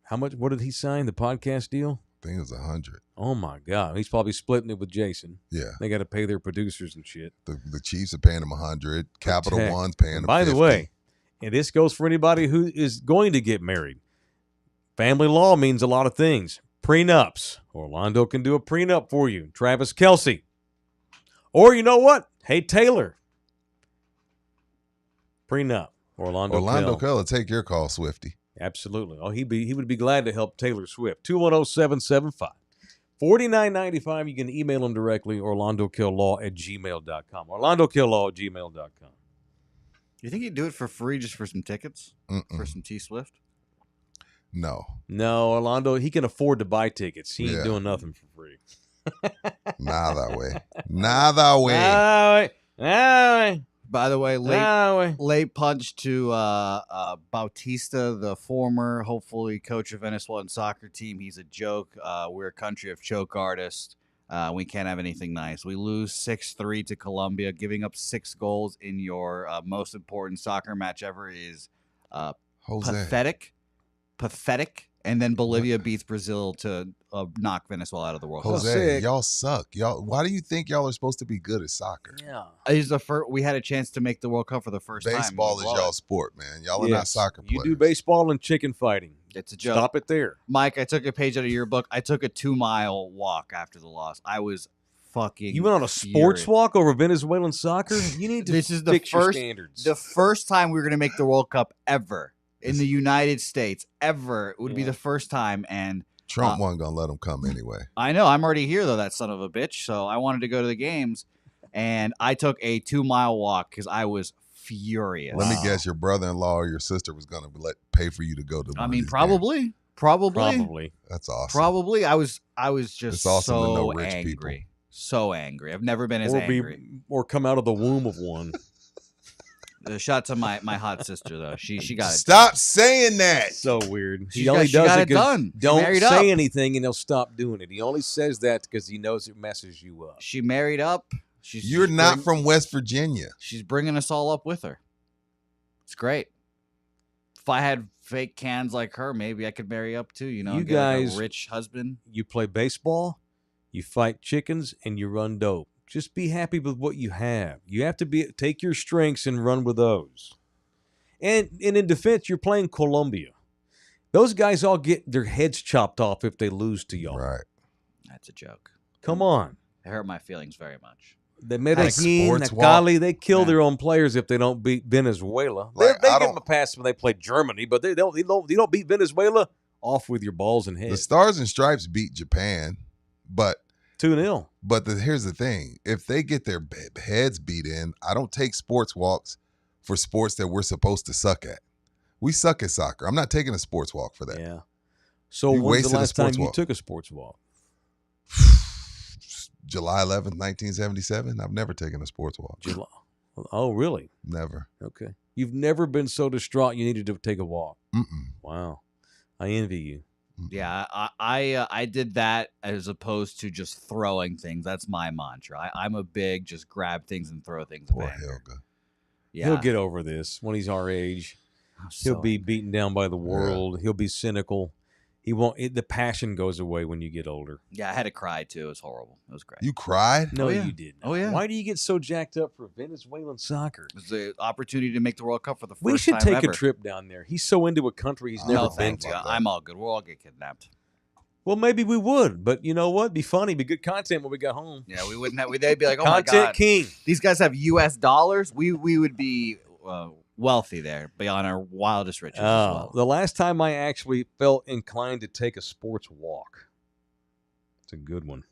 how much? What did he sign? The podcast deal? I think it was 100. Oh, my God. He's probably splitting it with Jason. Yeah. They got to pay their producers and shit. The Chiefs are paying him 100. Capital Protect. One's paying And him by 50. the way, and this goes for anybody who is going to get married. Family law means a lot of things. Prenups. Orlando can do a prenup for you. Travis Kelsey. Or you know what? Hey, Taylor. Prenup. Orlando Kell. Kell will take your call, Swifty. Absolutely. Oh, he would be glad to help Taylor Swift. 210-775-4995. You can email him directly, orlandokilllaw@gmail.com. orlandokilllaw@gmail.com. You think he'd do it for free just for some tickets? Mm-mm. For some T Swift? No. No, Orlando, he can afford to buy tickets. He ain't Yeah. doing nothing for free. Not that way. Not that way. By the way, late Way. late punch to Bautista, the former, hopefully, coach of Venezuelan soccer team. He's a joke. We're a country of choke artists. We can't have anything nice. We lose 6-3 to Colombia. Giving up 6 goals in your most important soccer match ever is Jose. pathetic. And then Bolivia beats Brazil to knock Venezuela out of the World Cup. Jose, sick. y'all suck. Why do you think y'all are supposed to be good at soccer? Yeah. It's the first, we had a chance to make the World Cup for the first time. Baseball is y'all's sport, man. Y'all are not soccer You players. do baseball and chicken fighting. It's a joke. Stop it there. Mike, I took a page out of your book. I took a 2-mile walk after the loss. I was fucking. You went on a sports furious. walk over Venezuelan soccer? You need to This is the fix your first- standards. The first time we were going to make the World Cup ever in the United States, ever. It would be Yeah. the first time. And Trump wasn't going to let him come anyway. I know I'm already here, though, that son of a bitch. So I wanted to go to the games. And I took a 2-mile walk because I was furious. Let me guess, your brother-in-law or your sister was gonna pay for you to go to. I one of mean, these probably. That's awesome. Probably. I was just It's awesome to so know rich angry. people. So angry. I've never been as angry. Or come out of the womb of one. Shout out to my hot sister though. She got it. Stop saying that. So weird. She got it done. She Don't married say up. anything and he'll stop doing it. He only says that because he knows it messes you up. She married up. You're not from West Virginia. She's bringing us all up with her. It's great. If I had fake cans like her, maybe I could marry up too. You know, You get like guys- a rich husband. You play baseball, you fight chickens, and you run dope. Just be happy with what you have. You have to take your strengths and run with those. And in defense, you're playing Colombia. Those guys all get their heads chopped off if they lose to y'all. Right. That's a joke. Come on. It hurt my feelings very much. The Medellin, sports the walk. Cali, they kill Man. their own players if they don't beat Venezuela. Like, they I give don't- them a pass when they play Germany, but they don't beat Venezuela. Off with your balls and The heads. Stars and Stripes beat Japan, but 2-0. here's the thing: if they get their heads beat in, I don't take sports walks for sports that we're supposed to suck at. We suck at soccer. I'm not taking a sports walk for that. Yeah. So You when's wasted the a last time sports you walk. took a sports walk? July 11th, 1977. I've never taken a sports walk. July. Oh, really? Never. Okay. You've never been so distraught you needed to take a walk. Mm-mm. Wow. I envy you. Yeah, I did that as opposed to just throwing things. That's my mantra. I'm a big just grab things and throw things. Poor banger. Helga. Yeah, He'll get over this when he's our age. He'll be beaten down by the world. He'll be cynical. He won't. The passion goes away when you get older. Yeah, I had to cry too. It was horrible. It was great. You cried? No, Oh, yeah. you didn't. Oh, yeah. Why do you get so jacked up for Venezuelan soccer? It was the opportunity to make the World Cup for the first We should time take ever. a trip down there. He's so into a country he's Oh, never No, been thank to. you. I'm all good. We'll all get kidnapped. Well, maybe we would, but you know what? Be funny, be good content when we got home. Yeah, we wouldn't have. They'd be like, "Oh my Content god, king. these guys have U.S. dollars." We would be wealthy there, beyond our wildest riches as well. The last time I actually felt inclined to take a sports walk. It's a good one.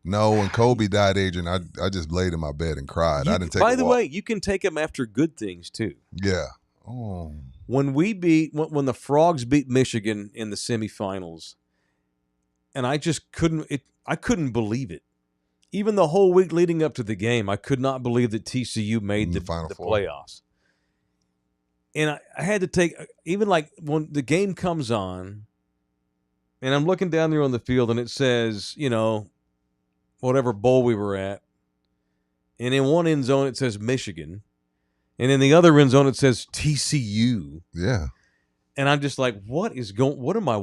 No, when Kobe died, Adrian, I just laid in my bed and cried. I didn't take By a the walk. way, you can take them after good things too. Yeah. Oh. When the Frogs beat Michigan in the semifinals, and I just I couldn't believe it. Even the whole week leading up to the game, I could not believe that TCU made the Final Four. playoffs. And I had to take, even like when the game comes on, and I'm looking down there on the field, and it says, whatever bowl we were at, and in one end zone it says Michigan, and in the other end zone it says TCU. Yeah. And I'm just like, what is my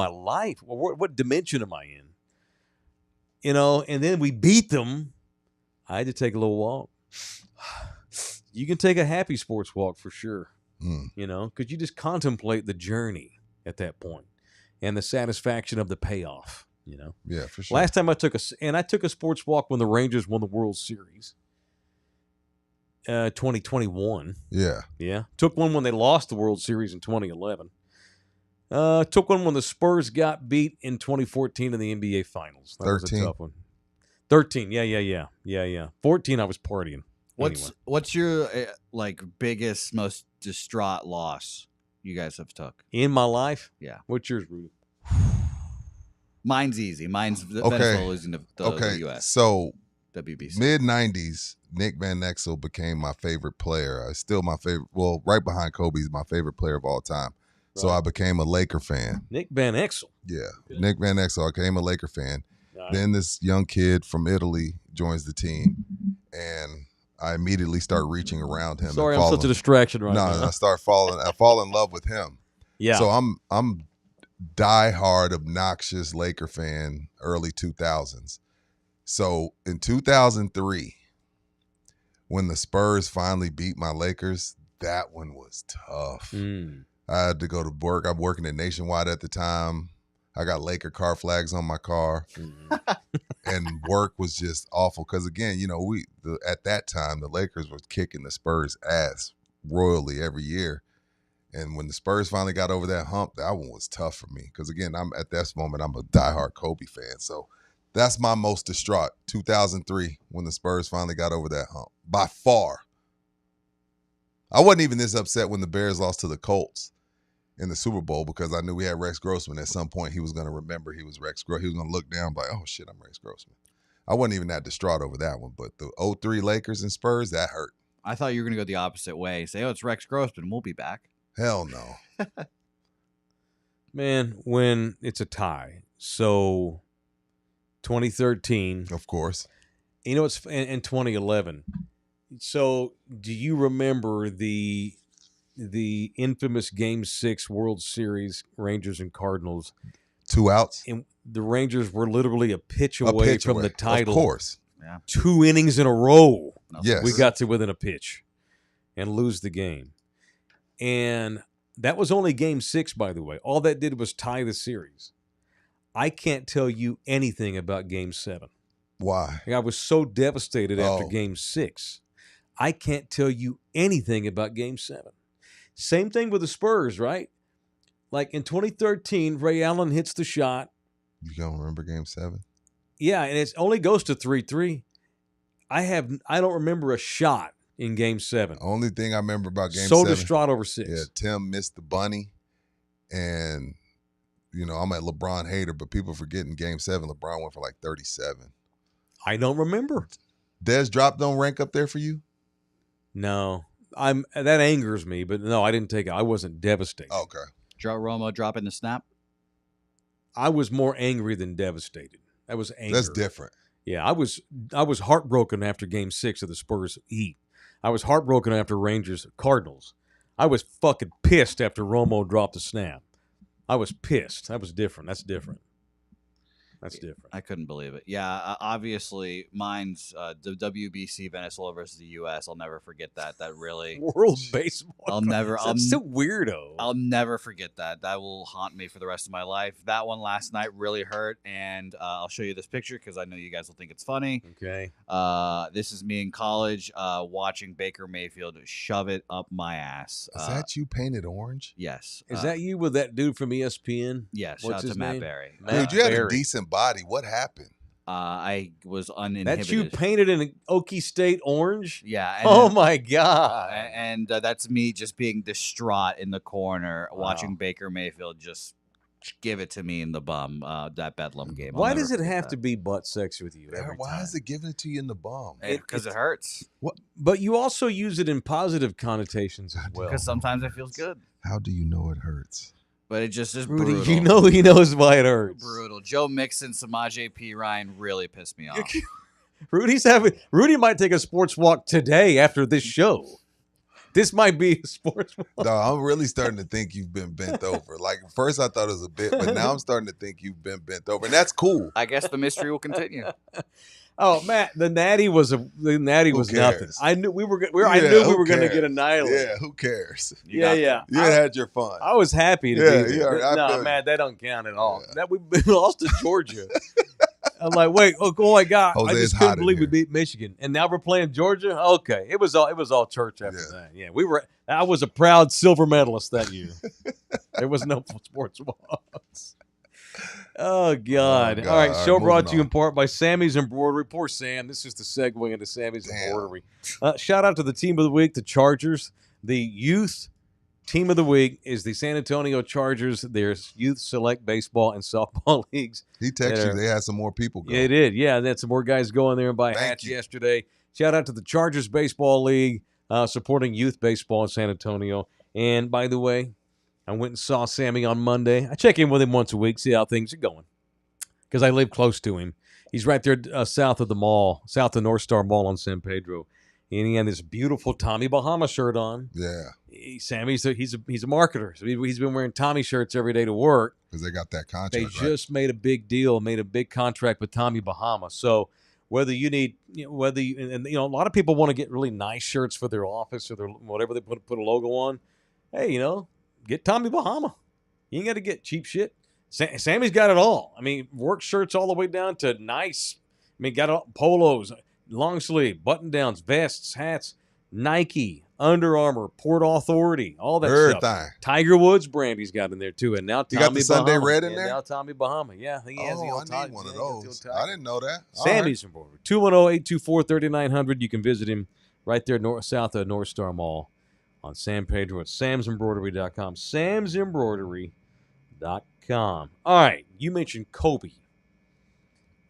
life? What dimension am I in? And then we beat them. I had to take a little walk. You can take a happy sports walk for sure, because you just contemplate the journey at that point and the satisfaction of the payoff, Yeah, for sure. Last time I took a sports walk when the Rangers won the World Series. 2021. Yeah. Yeah. Took one when they lost the World Series in 2011. Took one when the Spurs got beat in 2014 in the NBA Finals. That was a 13. tough one. 13. Yeah. 14, I was partying. Anyway. What's your biggest, most distraught loss you guys have took? In my life? Yeah. What's yours, Rudy? Mine's easy. Mine's Okay. Venezuela losing to the Okay. U.S. So WBC. mid-90s, Nick Van Exel became my favorite player. Still my favorite. Well, right behind Kobe, he's my favorite player of all time. So Right. I became a Laker fan. Nick Van Exel. Yeah. Nick Van Exel. I became a Laker fan. Right. Then this young kid from Italy joins the team, and I immediately start reaching around him. Sorry, and I'm such a distraction right now. I fall in love with him. Yeah. So I'm diehard, obnoxious Laker fan, early 2000s. So in 2003, when the Spurs finally beat my Lakers, that one was tough. I had to go to work. I'm working at Nationwide at the time. I got Laker car flags on my car, and work was just awful. Because again, at that time the Lakers were kicking the Spurs' ass royally every year. And when the Spurs finally got over that hump, that one was tough for me. Because again, I'm at this moment, I'm a diehard Kobe fan. So That's my most distraught. 2003, when the Spurs finally got over that hump. By far. I wasn't even this upset when the Bears lost to the Colts in the Super Bowl because I knew we had Rex Grossman. At some point, he was going to remember he was Rex Grossman. He was going to look down like, oh, shit, I'm Rex Grossman. I wasn't even that distraught over that one. But the 03 Lakers and Spurs, that hurt. I thought you were going to go the opposite way. Say, oh, it's Rex Grossman. We'll be back. Hell no. Man, when it's a tie. So 2013. Of course. You know, it's in 2011. So do you remember the infamous Game 6 World Series, Rangers and Cardinals? 2 outs. And the Rangers were literally a pitch away from the title. Of course. Yeah. 2 innings in a row. No, Yes. We got to within a pitch and lose the game. And that was only Game 6, by the way. All that did was tie the series. I can't tell you anything about Game 7. Why? I was so devastated after Oh. Game 6. I can't tell you anything about Game 7. Same thing with the Spurs, right? Like in 2013, Ray Allen hits the shot. You don't remember Game 7? Yeah, and it only goes to 3-3. I don't remember a shot in Game 7. Only thing I remember about Game 7. So distraught over 6. Yeah, Tim missed the bunny. And, you know, I'm a LeBron hater, but people forgetting Game 7, LeBron went for like 37. I don't remember. Dez drop don't rank up there for you? No. That angers me, but no, I didn't take it. I wasn't devastated. Okay. Joe Romo dropping the snap. I was more angry than devastated. That was anger. That's different. Yeah, I was heartbroken after Game 6 of the Spurs Heat. I was heartbroken after Rangers Cardinals. I was fucking pissed after Romo dropped the snap. I was pissed. That was different. That's different. That's different. I couldn't believe it. Yeah, obviously, mine's the WBC Venezuela versus the U.S. I'll never forget that. That really World baseball. That's so weirdo. I'll never forget that. That will haunt me for the rest of my life. That one last night really hurt, and I'll show you this picture because I know you guys will think it's funny. Okay. This is me in college watching Baker Mayfield shove it up my ass. Is that you painted orange? Yes. Is that you with that dude from ESPN? Yes. What's Shout out his to Matt name? Berry. Matt Dude, you had a Berry. decent body. What happened? I was uninhibited. That's you painted in Okie State orange? Yeah. Oh, my God. And that's me just being distraught in the corner, Wow. watching Baker Mayfield just give it to me in the bum, that Bedlam game. I'll Why never does it forget have that. to be butt sex with you every Why time? is it giving it to you in the bum? Because it hurts. But you also use it in positive connotations as well. Because sometimes it feels good. How do you know it hurts? But it just is Rudy, brutal. you know he knows why it hurts. Brutal. Joe Mixon, Samaje P. Ryan really pissed me off. Rudy might take a sports walk today after this show. This might be a sports walk. No, I'm really starting to think you've been bent over. Like, first I thought it was a bit, but now I'm starting to think you've been bent over. And that's cool. I guess the mystery will continue. Oh, Matt, the natty was nothing. cares? I knew we were going Who to cares? get annihilated. Yeah, who cares? Yeah. You had your fun. I was happy to Yeah, be yeah, there. I feel No, you. man, that don't count at all. Yeah. That we lost to Georgia. I'm like, wait, oh my God! Jose, I it's just hot couldn't in believe we here. beat Michigan, and now we're playing Georgia. Okay, it was all church after Yeah. that. Yeah, we were. I was a proud silver medalist that year. There was no sports walks. Oh God! God. All right, All show right, brought to moving you on. in part by Sammy's Embroidery. Poor Sam. This is the segue into Sammy's Damn. Embroidery. Shout out to the team of the week, the Chargers. The youth team of the week is the San Antonio Chargers. There's youth select baseball and softball leagues. He texted Yeah. you. They had some more people go. Yeah, it did. Yeah, that's some more guys going there and buy Thank hats you. yesterday. Shout out to the Chargers Baseball League supporting youth baseball in San Antonio. And by the way, I went and saw Sammy on Monday. I check in with him once a week, see how things are going, because I live close to him. He's right there south of the mall, south of North Star Mall on San Pedro. And he had this beautiful Tommy Bahama shirt on. Yeah, Sammy's he's a marketer, so he's been wearing Tommy shirts every day to work. because they got that contract. They right? just made a big deal, made a big contract with Tommy Bahama. So whether you need, a lot of people want to get really nice shirts for their office or their whatever they put a logo on. Hey, get Tommy Bahama. You ain't got to get cheap shit. Sammy's got it all. I mean, work shirts all the way down to nice. I mean, got polos, long sleeve, button downs, vests, hats, Nike, Under Armour, Port Authority, all that stuff. Everything. Tiger Woods brand he's got in there too, and now You Tommy got the Sunday Bahama. Red in And there? now Tommy Bahama. Yeah, he has the Oh, old I need one of those. I didn't know that. All Sammy's embroidery. 210-824-3900. You can visit him right there south of North Star Mall on San Pedro at samsembroidery.com. samsembroidery.com. All right, you mentioned Kobe.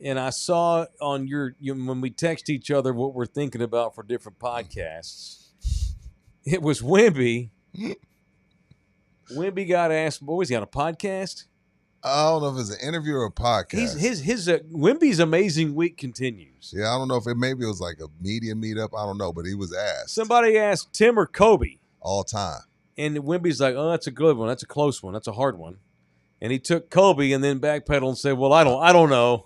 And I saw on your when we text each other what we're thinking about for different podcasts, it was Wemby. Wemby got asked, boy, he's got a podcast? I don't know if it's an interview or a podcast. His Wemby's Amazing Week continues. Yeah, I don't know if maybe it was like a media meetup. I don't know, but he was asked. Somebody asked Tim or Kobe. All time. And Wemby's like, oh, that's a good one. That's a close one. That's a hard one. And he took Kobe and then backpedaled and said, well, I don't know.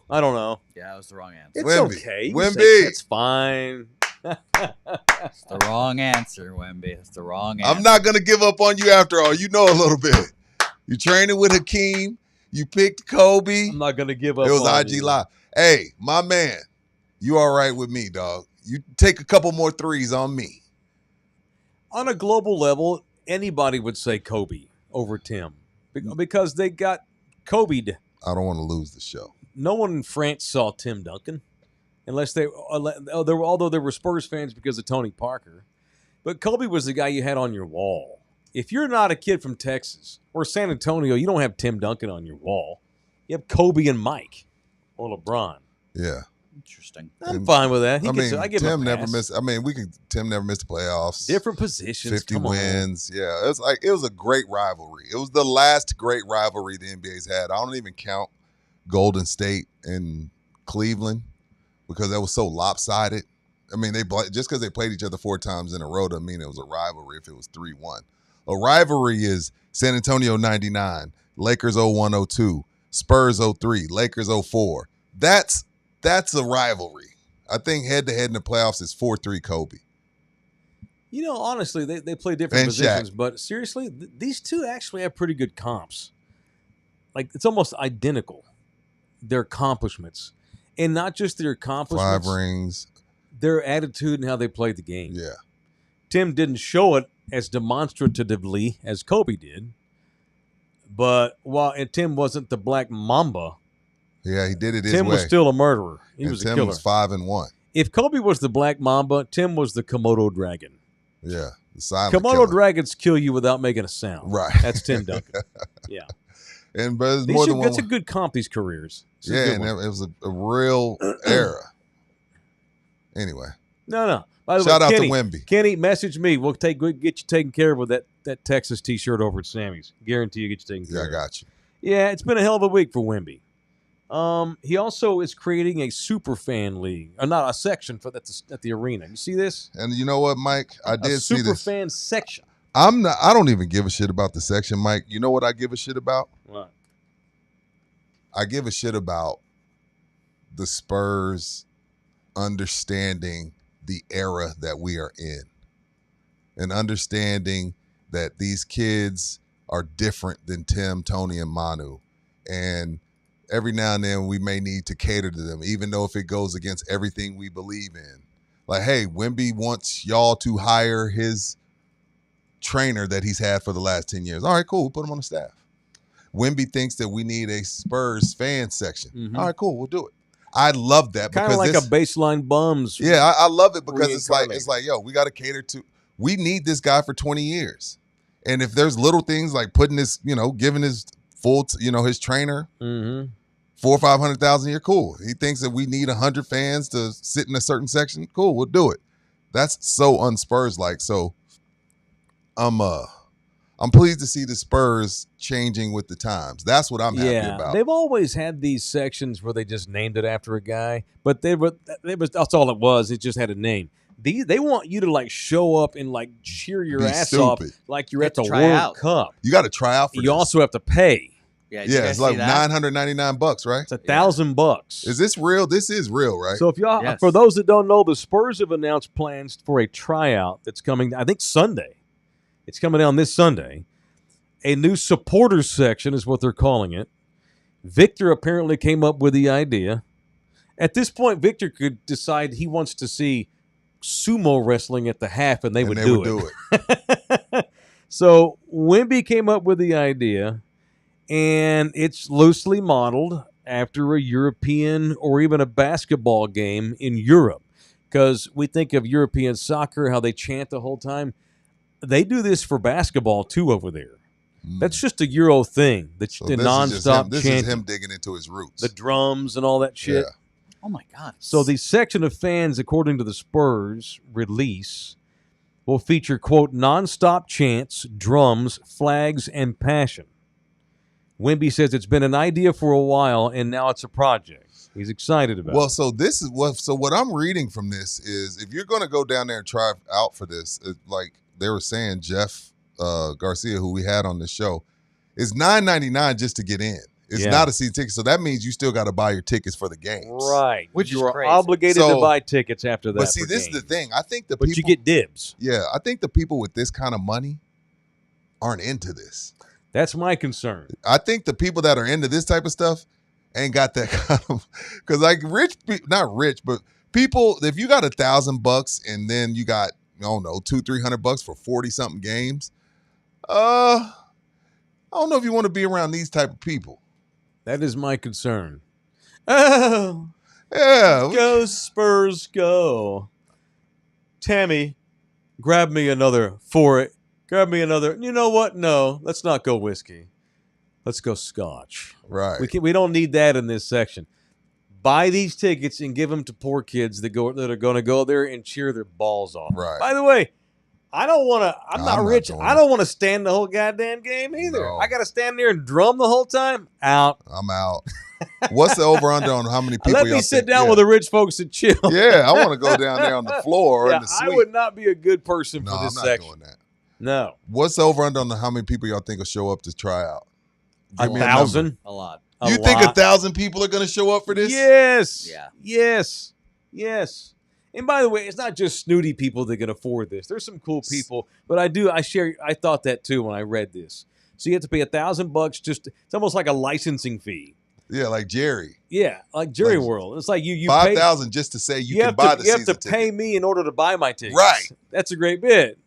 Yeah, that was the wrong answer. It's Wemby. okay. You Wemby. say, it's fine. It's the wrong answer, Wemby. It's the wrong answer. I'm not going to give up on you after all. You know a little bit. You training with Hakeem. You picked Kobe. I'm not going to give up It was on IG you. Live. Hey, my man, you all right with me, dog. You take a couple more threes on me. On a global level, anybody would say Kobe over Tim because they got Kobe'd. I don't want to lose the show. No one in France saw Tim Duncan, although there were Spurs fans because of Tony Parker. But Kobe was the guy you had on your wall. If you're not a kid from Texas or San Antonio, you don't have Tim Duncan on your wall. You have Kobe and Mike or LeBron. Yeah. Interesting. I'm fine with that. I give him Tim a never pass. missed. Tim never missed the playoffs. Different positions. 50 Come on. wins. Yeah, it was a great rivalry. It was the last great rivalry the NBA's had. I don't even count Golden State and Cleveland because that was so lopsided. I mean, just because they played each other 4 times in a row doesn't mean it was a rivalry if it was 3-1. A rivalry is San Antonio 99, Lakers 01-02, Spurs 03, Lakers 04. That's a rivalry. I think head-to-head in the playoffs is 4-3 Kobe. You know, honestly, they play different And positions, Shaq. but seriously, these two actually have pretty good comps. Like, it's almost identical, their accomplishments. And not just their accomplishments, 5 rings. their attitude and how they played the game. Yeah. Tim didn't show it as demonstratively as Kobe did, but and Tim wasn't the Black Mamba, Yeah, he did it his Tim way. was still a murderer. He and was a Tim killer. was 5-1. If Kobe was the Black Mamba, Tim was the Komodo dragon. Yeah. The silent Komodo killer. dragons kill you without making a sound. Right. That's Tim Duncan. Yeah. And but it's more than one. That's a good comp, these careers. It's a Yeah, good and one. it was a real era. Anyway, No. By the shout way, out Kenny, to Wemby. Kenny, message me. We'll get you taken care of with that Texas T-shirt over at Sammy's. Guarantee you get you taken care Yeah, I of. got you. Yeah, it's been a hell of a week for Wemby. He also is creating a super fan league, or not a section for at the arena. You see this? And you know what, Mike? I did see super this. fan section. I don't even give a shit about the section, Mike. You know what I give a shit about? What? I give a shit about the Spurs understanding the era that we are in and understanding that these kids are different than Tim, Tony, and Manu. And every now and then we may need to cater to them, even though if it goes against everything we believe in. Like, hey, Wemby wants y'all to hire his trainer that he's had for the last 10 years. All right, cool. We'll put him on the staff. Wemby thinks that we need a Spurs fan section. Mhm. All right, cool. We'll do it. I love that Kind because of like this, a baseline bums. yeah, I love it because it's reincarnated. like, yo, we got to cater to. We need this guy for 20 years, and if there's little things like putting this, giving his full, his trainer Mm-hmm. 400,000 or 500,000 a year, cool. He thinks that we need 100 fans to sit in a certain section, cool. We'll do it. That's so unspurs like. So, I'm pleased to see the Spurs changing with the times. That's what I'm happy about. They've always had these sections where they just named it after a guy, but that's all it was. It just had a name. They want you to like show up and like cheer your Be ass off stupid. like you're You at the have to try World out. Cup. You got to try out for You this. also have to pay. Yeah, did you Yeah, guys it's like see that? $999, right? It's $1,000. Is this real? This is real, right? So if y'all, Yes. for those that don't know, the Spurs have announced plans for a tryout that's coming, I think Sunday. It's coming down this Sunday. A new supporters section is what they're calling it. Victor apparently came up with the idea. At this point, Victor could decide he wants to see sumo wrestling at the half, and they would do it. So Wemby came up with the idea, and it's loosely modeled after a European or even a basketball game in Europe. Because we think of European soccer, how they chant the whole time. They do this for basketball, too, over there. That's just a Euro thing. The nonstop This chanting. is him digging into his roots. The drums and all that shit. Yeah. Oh, my God. So the section of fans, according to the Spurs release, will feature, quote, nonstop chants, drums, flags, and passion. Wemby says it's been an idea for a while, and now it's a project. He's excited about it. So this is what I'm reading from this is if you're going to go down there and try out for this, like they were saying, Jeff Garcia, who we had on the show, is $9.99 just to get in. It's not a season ticket, so that means you still got to buy your tickets for the games, right? Which you is are crazy. obligated to buy tickets after that. But see, this is the thing. I think but you get dibs. Yeah, I think the people with this kind of money aren't into this. That's my concern. I think the people that are into this type of stuff ain't got that kind of, because like not rich, but people, if you got $1,000 and then you got, I don't know, $200-300 for 40-something games, I don't know if you want to be around these type of people. That is my concern. Oh, yeah. Go Spurs, go. Tammy, grab me another for it. Grab me another. You know what? No, let's not go whiskey. Let's go scotch. Right. We don't need that in this section. Buy these tickets and give them to poor kids that are going to go there and cheer their balls off. Right. By the way, I don't want to. I'm not rich. I don't want to stand the whole goddamn game either. No. I got to stand there and drum the whole time. Out. I'm out. What's the over under on how many people? Let me sit down with the rich folks and chill. Yeah, I want to go down there on the floor or in the suite. I would not be a good person for this I'm not section. doing that. No. What's the over under on how many people y'all think will show up to try out? 1,000. A lot. You think 1,000 people are going to show up for this? Yes. Yeah. Yes. Yes. And by the way, it's not just snooty people that can afford this. There's some cool people, but I thought that too when I read this. So you have to pay $1,000 it's almost like a licensing fee. Yeah, like Jerry. Yeah, like Jerry World. It's like you $5,000 just to say you can buy the season ticket. You have to pay me in order to buy my tickets. Right. That's a great bit.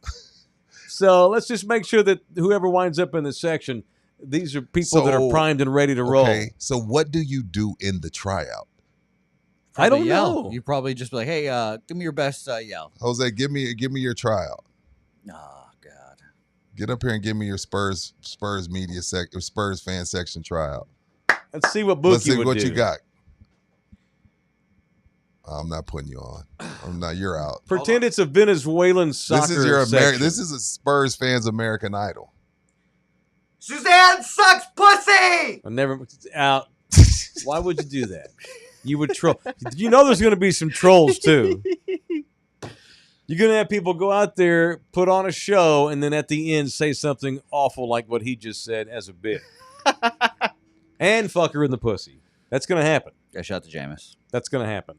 So let's just make sure that whoever winds up in this section, these are people that are primed and ready to roll. Okay, so what do you do in the tryout? I don't know. You probably just be like, hey, give me your best yell. Jose, give me your tryout. Oh, God. Get up here and give me your Spurs media Spurs fan section tryout. Let's see what Buki Let's see would what do. you got. I'm not putting you on. I'm not. You're out. Pretend it's a Venezuelan soccer section. This is a Spurs fans American Idol. Suzanne sucks pussy! I never out. Why would you do that? You would troll. You know there's going to be some trolls too. You're going to have people go out there, put on a show, and then at the end say something awful like what he just said as a bit. And fuck her in the pussy. That's going to happen. I shot the Jameis. That's going to happen.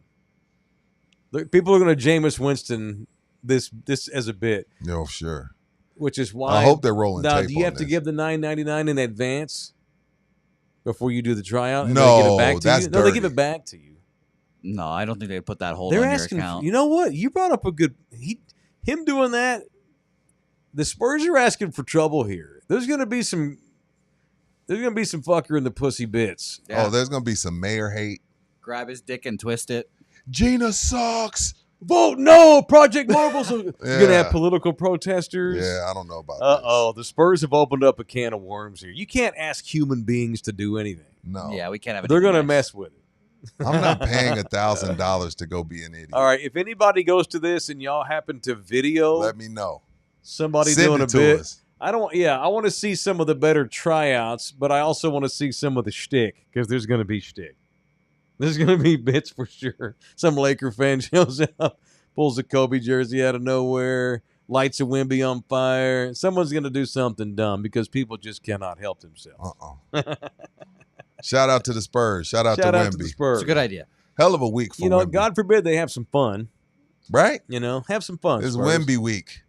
People are going to Jameis Winston this as a bit. No, sure. Which is why I hope they're rolling now. tape Do you have on to this. give the $9.99 in advance before you do the triout? And No, they give it back to that's you? No, they give dirty. it back to you. No, I don't think they'd put that hold They're on your asking. account. You know what? You brought up a good. Him doing that. The Spurs are asking for trouble here. There's going to be some fucker in the pussy bits. Yeah. Oh, there's gonna be some mayor hate. Grab his dick and twist it. Gina sucks. Vote no, Project Marbles. You're going to Yeah. have political protesters. Yeah, I don't know about Uh-oh, the Spurs have opened up a can of worms here. You can't ask human beings to do anything. this. No. Yeah, we can't have it. They're going to mess with it. I'm not paying $1,000 to go be an idiot. All right, if anybody goes to this and y'all happen to video Let me know. somebody Send doing it a to bit, us. I want to see some of the better tryouts, but I also want to see some of the shtick because there's going to be shtick. There's going to be bits for sure. Some Laker fan shows up, pulls a Kobe jersey out of nowhere, lights a Wemby on fire. Someone's going to do something dumb because people just cannot help themselves. Shout out to the Spurs. Shout out to Shout out Wemby. to the Spurs. It's a good idea. Hell of a week for Wemby. God forbid they have some fun. Right? Have some fun. It's Spurs. Wemby week.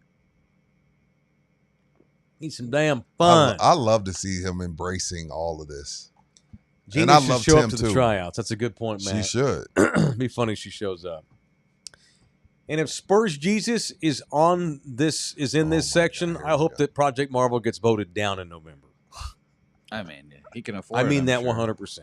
Need some damn fun. I love to see him embracing all of this. Gina and I should love show Tim up to the too. tryouts. That's a good point, Matt. She should. It'd be funny if she shows up. And if Spurs Jesus is in this section, God, here I we hope go. that Project Marvel gets voted down in November. I mean, he can afford I mean it, that I'm sure. 100%.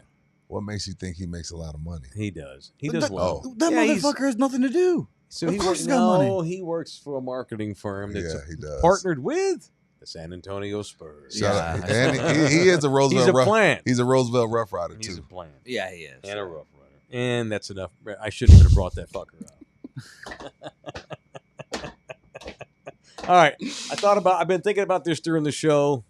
What makes you think he makes a lot of money? He does. He But does that, well. That Yeah, motherfucker has nothing to do. So Of he course works. he's got money. He works for a marketing firm that's Yeah, he does. partnered with the San Antonio Spurs. Shout Yeah, out. I And saw he is a Roosevelt. He's a plant. He's a Roosevelt Rough Rider He's too. a plant. Yeah, he is. And a Rough Rider. And that's enough. I shouldn't have brought that fucker up. All right. I've been thinking about this during the show.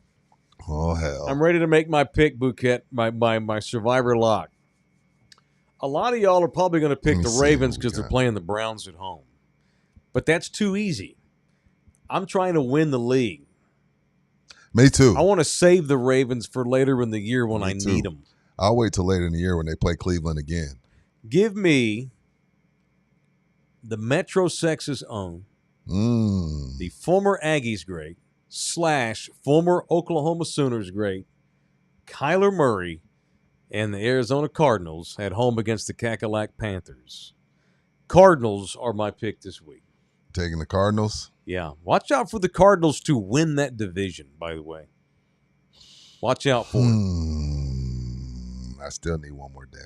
Oh hell! I'm ready to make my pick, Bouquet, my survivor lock. A lot of y'all are probably going to pick Let me the see Ravens who we because they're got. playing the Browns at home. But that's too easy. I'm trying to win the league. Me too. I want to save the Ravens for later in the year when Me I too. need them. I'll wait till later in the year when they play Cleveland again. Give me the Metro Sex's own, the former Aggies great / former Oklahoma Sooners great, Kyler Murray, and the Arizona Cardinals at home against the Cackalack Panthers. Cardinals are my pick this week. Taking the Cardinals. Yeah. Watch out for the Cardinals to win that division, by the way. Watch out for it. I still need one more day.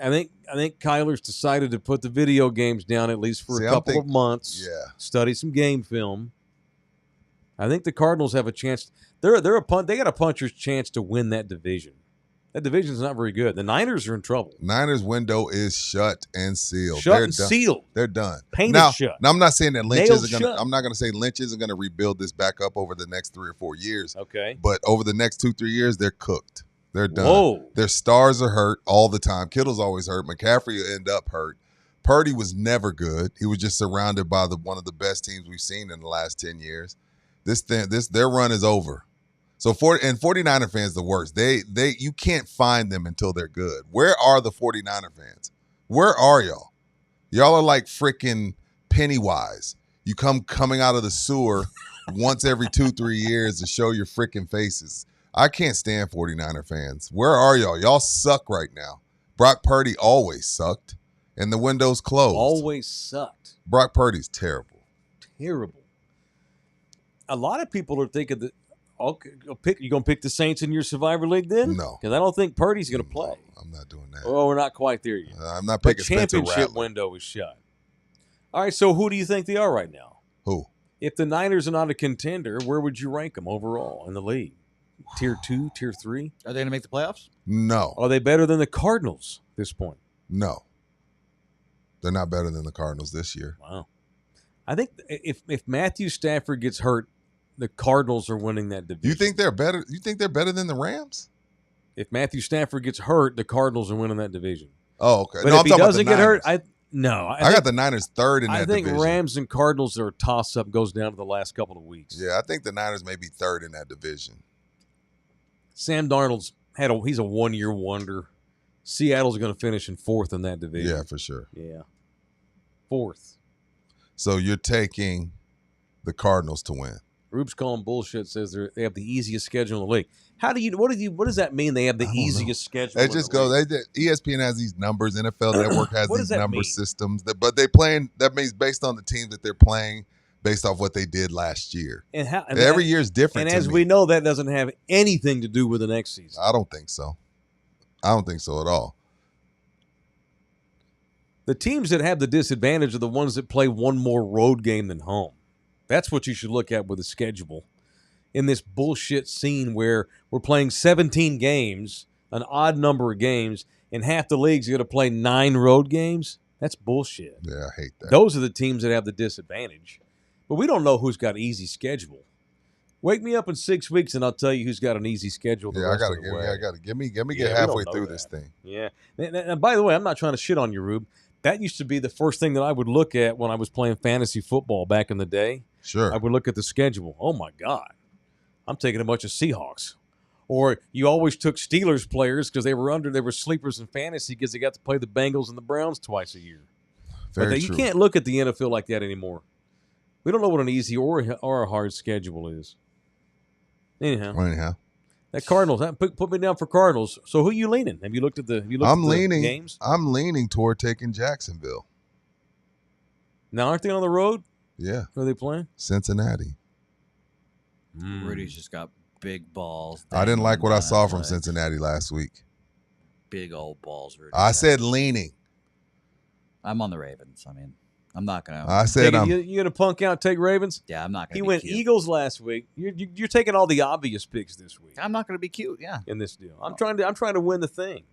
I think Kyler's decided to put the video games down at least for a couple of months. Yeah. Study some game film. I think the Cardinals have a chance. They got a puncher's chance to win that division. That division's not very good. The Niners are in trouble. Niners window is shut and sealed. They're done. Sealed. They're done. Painted shut. Now I'm not saying that Lynch Nailed isn't going shut. to. I'm not going to say Lynch isn't going to rebuild this back up over the next 3 or 4 years. Okay. But over the next 2-3 years, they're cooked. They're done. Whoa. Their stars are hurt all the time. Kittle's always hurt. McCaffrey will end up hurt. Purdy was never good. He was just surrounded by one of the best teams we've seen in the last 10 years. Their run is over. So 49er fans the worst. You can't find them until they're good. Where are the 49er fans? Where are y'all? Y'all are like freaking Pennywise. You coming out of the sewer once every 2-3 years to show your freaking faces. I can't stand 49er fans. Where are y'all? Y'all suck right now. Brock Purdy always sucked, and the window's closed. Always sucked. Brock Purdy's terrible. Terrible. A lot of people are thinking that, you going to pick the Saints in your Survivor League then? No. Because I don't think Purdy's going to play. No, I'm not doing that. Oh, we're not quite there yet. I'm not But picking Spencer championship Rattler. window is shut. All right, so who do you think they are right now? Who? If the Niners are not a contender, where would you rank them overall in the league? Tier 2, Tier 3? Are they going to make the playoffs? No. Are they better than the Cardinals at this point? No. They're not better than the Cardinals this year. Wow. I think if Matthew Stafford gets hurt, the Cardinals are winning that division. You think they're better? You think they're better than the Rams? If Matthew Stafford gets hurt, the Cardinals are winning that division. Oh, okay. But No, if I'm he talking about doesn't the get hurt, Niners. I got the Niners third in I that think division. Rams and Cardinals are a toss-up, goes down to the last couple of weeks. Yeah, I think the Niners may be third in that division. Sam Darnold's he's a one-year wonder. Seattle's going to finish in fourth in that division. Yeah, for sure. Yeah. Fourth. So you're taking the Cardinals to win. Rube's calling bullshit, says they have the easiest schedule in the league. What does that mean they have the easiest schedule They in just the go. league? ESPN has these numbers. NFL Network has What does these that number mean? systems. But they playing. That means based on the team that they're playing, based off what they did last year. And Every year is different. And to as me. we know, that doesn't have anything to do with the next season. I don't think so. I don't think so at all. The teams that have the disadvantage are the ones that play one more road game than home. That's what you should look at with the schedule. In this bullshit scene where we're playing 17 games, an odd number of games, and half the league's going to play 9 road games, that's bullshit. Yeah, I hate that. Those are the teams that have the disadvantage. But we don't know who's got an easy schedule. Wake me up in 6 weeks and I'll tell you who's got an easy schedule. Yeah, I gotta get we halfway don't through know this that. thing. Yeah. And by the way, I'm not trying to shit on you, Rube. That used to be the first thing that I would look at when I was playing fantasy football back in the day. Sure. I would look at the schedule. Oh, my God. I'm taking a bunch of Seahawks. Or you always took Steelers players because they were sleepers in fantasy because they got to play the Bengals and the Browns twice a year. Very You true. can't look at the NFL like that anymore. We don't know what an easy or a hard schedule is. Anyhow, that Cardinals. Put me down for Cardinals. So who are you leaning? Have you looked at the? I'm games? leaning toward taking Jacksonville. Now, aren't they on the road? Yeah. Who are they playing? Cincinnati. Rudy's just got big balls. I didn't like what I saw from legs. Cincinnati last week. Big old balls, Rudy. I said leaning. I'm on the Ravens. I mean, I'm not going to. I said I'm. You going to punk out, take Ravens? Yeah, I'm not going to He be went cute. Eagles last week. You're taking all the obvious picks this week I'm not going to be cute, yeah. in this deal. I'm trying to win the thing.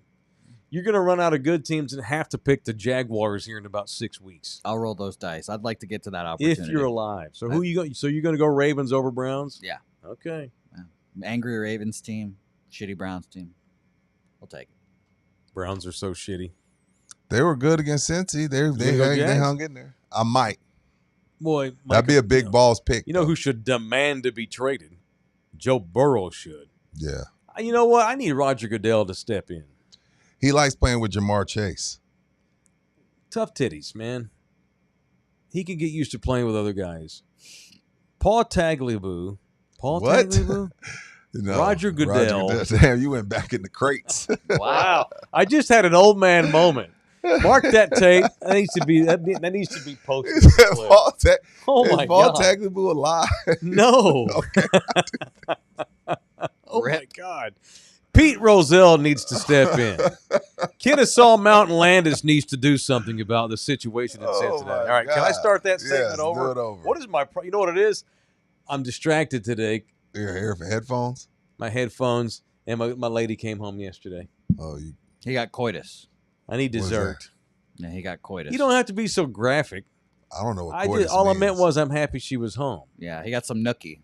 You're going to run out of good teams and have to pick the Jaguars here in about 6 weeks. I'll roll those dice. I'd like to get to that opportunity. If you're alive. So who you going? So you're going to go Ravens over Browns? Yeah. Okay. Angry Ravens team, shitty Browns team. I'll take it. Browns are so shitty. They were good against Cincy. They hung in there. I might. Boy, That'd be a big balls pick. You know who should demand to be traded? Joe Burrow should. Yeah. You know what? I need Roger Goodell to step in. He likes playing with Jamar Chase. Tough titties, man. He can get used to playing with other guys. Paul Tagliabue. No, Roger Goodell. Damn, you went back in the crates. Wow. I just had an old man moment. Mark that tape. That needs to be posted. Oh my Paul God. Tagliabue alive? No. Okay. Oh my God. Pete Rozelle needs to step in. Kennesaw Mountain Landis needs to do something about the situation in Cincinnati. All right, can I start that statement Yes, over? do it over. What is you know what it is? I'm distracted today. You're here for headphones? My headphones and my lady came home yesterday. Oh, He got coitus. I need What is dessert. Yeah, he got coitus. You don't have to be so graphic. I don't know what coitus All I means. meant was I'm happy she was home. Yeah, he got some nookie.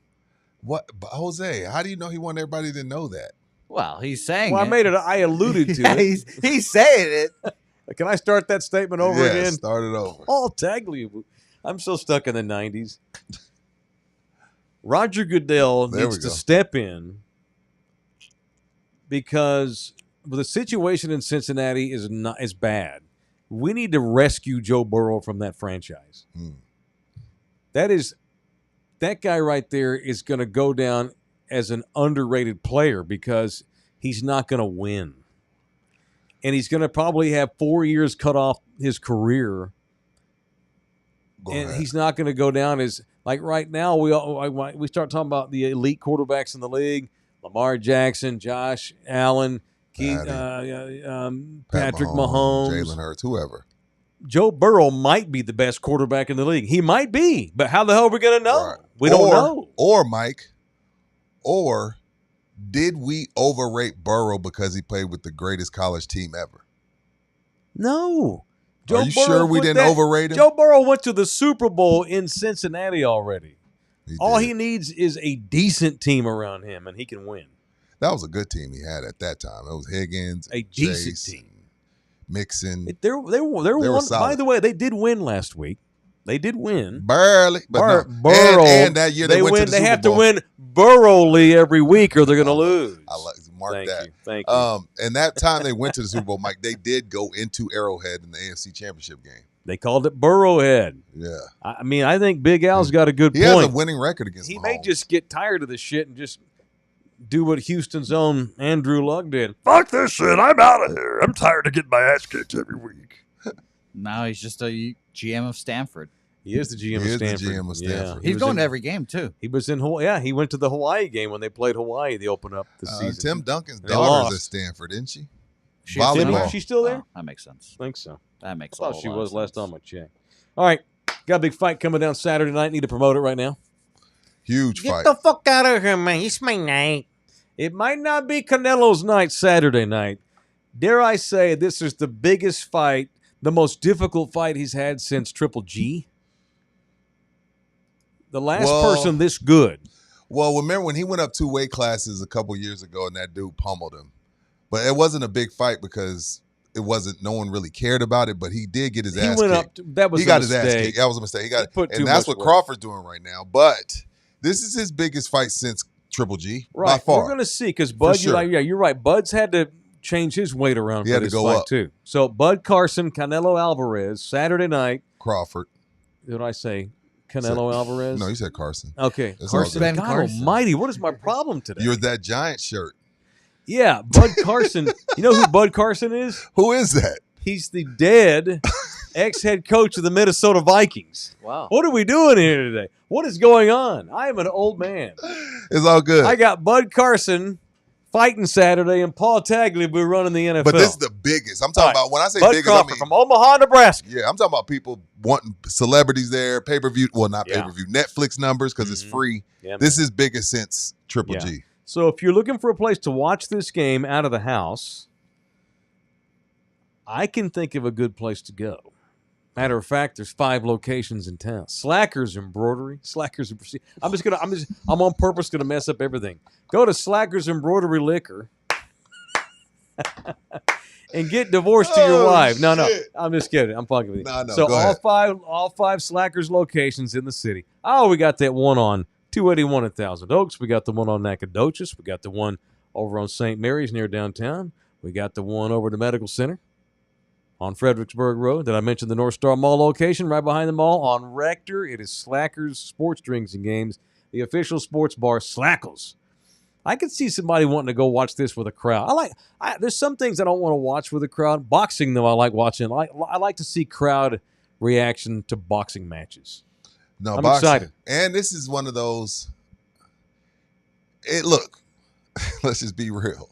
What? But Jose, how do you know he wanted everybody to know that? Well, he's saying Well, I alluded to yeah, it. he's saying it. Can I start that statement over Yeah, again? start it over. Paul Tagliabue. I'm so stuck in the 90s. Roger Goodell There needs we to go. step in because the situation in Cincinnati is bad. We need to rescue Joe Burrow from that franchise. That guy right there is going to go down as an underrated player because he's not going to win. And he's going to probably have 4 years cut off his career. He's not going to go down as like right now. We start talking about the elite quarterbacks in the league: Lamar Jackson, Josh Allen, Patrick Mahomes, Jalen Hurts, whoever. Joe Burrow might be the best quarterback in the league. He might be, but how the hell are we going to know? Right. We don't know. Or did we overrate Burrow because he played with the greatest college team ever? No. Are you sure we didn't overrate him? Joe Burrow went to the Super Bowl in Cincinnati already. All did. he needs is a decent team around him, and he can win. That was a good team he had at that time. It was Higgins, A decent Chase, team. Mixon. They were solid. By the way, they did win last week. They did win. Barely. But no. Burrow. And that year they went to the They Super have Bowl. to win burrowly every week or they're going to lose. I mark Thank that. you. Thank you. And that time they went to the Super Bowl, Mike, they did go into Arrowhead in the AFC Championship game. They called it Burrowhead. Yeah. I mean, I think Big Al's got a good He point. has a winning record against He Mahomes. may just get tired of this shit and just do what Houston's own Andrew Luck did. Fuck this shit. I'm out of here. I'm tired of getting my ass kicked every week. Now he's just a GM of Stanford. He is the GM He of is the Stanford. GM of Stanford. He He's was going in- to every game, too. He was in Hawaii. Yeah, he went to the Hawaii game when they played Hawaii. They opened up the season. Tim Duncan's They daughter's lost. at Stanford, isn't she? She's Volleyball. She's still there? Oh, that makes sense. I think so. That makes I a thought she whole lot was of last sense. time I checked. All right. Got a big fight coming down Saturday night. Need to promote it right now. Huge fight. Get the fuck out of here, man. It's my night. It might not be Canelo's night Saturday night. Dare I say this is the biggest fight, the most difficult fight he's had since Triple G? The last person this good. Well, remember when he went up 2 weight classes a couple years ago and that dude pummeled him. But it wasn't a big fight because no one really cared about it, but he did get his ass He went kicked. up. That was He got a his ass mistake. kicked. That was a mistake. He put too and that's much what work. Crawford's doing right now. But this is his biggest fight since Triple G. Right. By far. We're going to see because Bud, sure. you're right. Bud's had to change his weight around He for had to this go fight up. too. So Bud Carson, Canelo Alvarez, Saturday night. Crawford. Did I say Canelo Alvarez? No, you said Carson. Okay. It's all Carson. good. God Carson. almighty, what is my problem today? You're that giant shirt. Yeah, Bud Carson. You know who Bud Carson is? Who is that? He's the dead ex-head coach of the Minnesota Vikings. Wow. What are we doing here today? What is going on? I am an old man. It's all good. I got Bud Carson fighting Saturday and Paul Tagliabue running the NFL. But this is the biggest. I'm talking about when I say Bud biggest, Crawford I mean from Omaha, Nebraska. yeah, I'm talking about people wanting celebrities there, pay-per-view. Well, not Yeah. pay-per-view, Netflix numbers because it's free. Yeah, This is biggest since Triple Yeah. G. So if you're looking for a place to watch this game out of the house, I can think of a good place to go. Matter of fact, there's 5 locations in town. Slackers Embroidery, Slackers. I'm on purpose gonna mess up everything. Go to Slackers Embroidery Liquor and get divorced to your Oh, wife. No, shit. I'm just kidding. I'm fucking with you. No, So go all ahead. 5 Slackers locations in the city. Oh, we got that one on 281 at Thousand Oaks. We got the one on Nacogdoches. We got the one over on St. Mary's near downtown. We got the one over at the Medical Center on Fredericksburg Road. Did I mention the North Star Mall location right behind the mall? On Rector, it is Slackers Sports Drinks and Games, the official sports bar, Slackles. I could see somebody wanting to go watch this with a crowd. There's some things I don't want to watch with a crowd. Boxing, though, I like watching. I like to see crowd reaction to boxing matches. No, I'm boxing. excited. And this is one of those. Look, let's just be real.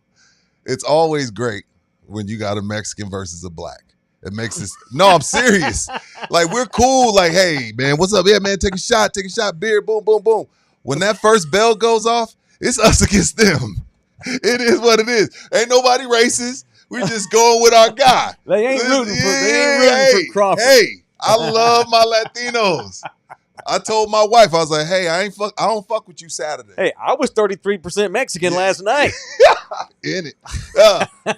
It's always great when you got a Mexican versus a black. It makes us. No, I'm serious. Like, we're cool. Like, hey, man, what's up? Yeah, man, take a shot, beer, boom, boom, boom. When that first bell goes off, it's us against them. It is what it is. Ain't nobody racist. We're just going with our guy. They ain't rooting for Crawford. Hey, I love my Latinos. I told my wife, I was like, hey, I don't fuck with you Saturday. Hey, I was 33% Mexican last night. In it.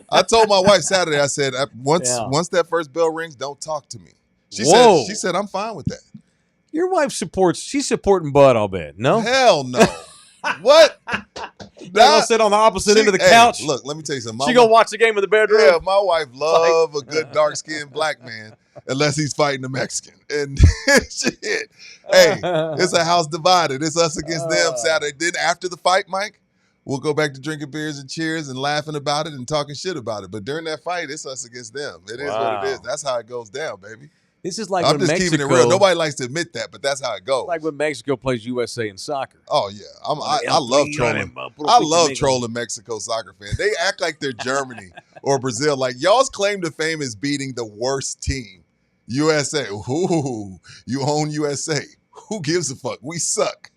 I told my wife Saturday, I said, once that first bell rings, don't talk to me. She said, I'm fine with that. Your wife she's supporting Bud, I'll bet. No? Hell no. What? They're going to sit on the opposite end of the couch. Look, let me tell you something. She going to watch the game in the bedroom? Yeah, my wife love a good dark-skinned black man unless he's fighting a Mexican. And shit. Hey, it's a house divided. It's us against them Saturday. Then after the fight, Mike, we'll go back to drinking beers and cheers and laughing about it and talking shit about it. But during that fight, it's us against them. It is what it is. That's how it goes down, baby. This is like I'm when just Mexico, keeping it real. Nobody likes to admit that, but that's how it goes. like when Mexico plays USA in soccer. Oh yeah, I love trolling. I love trolling Mexico soccer fans. They act like they're Germany or Brazil. Like, y'all's claim to fame is beating the worst team, USA. Ooh, you own USA. Who gives a fuck? We suck.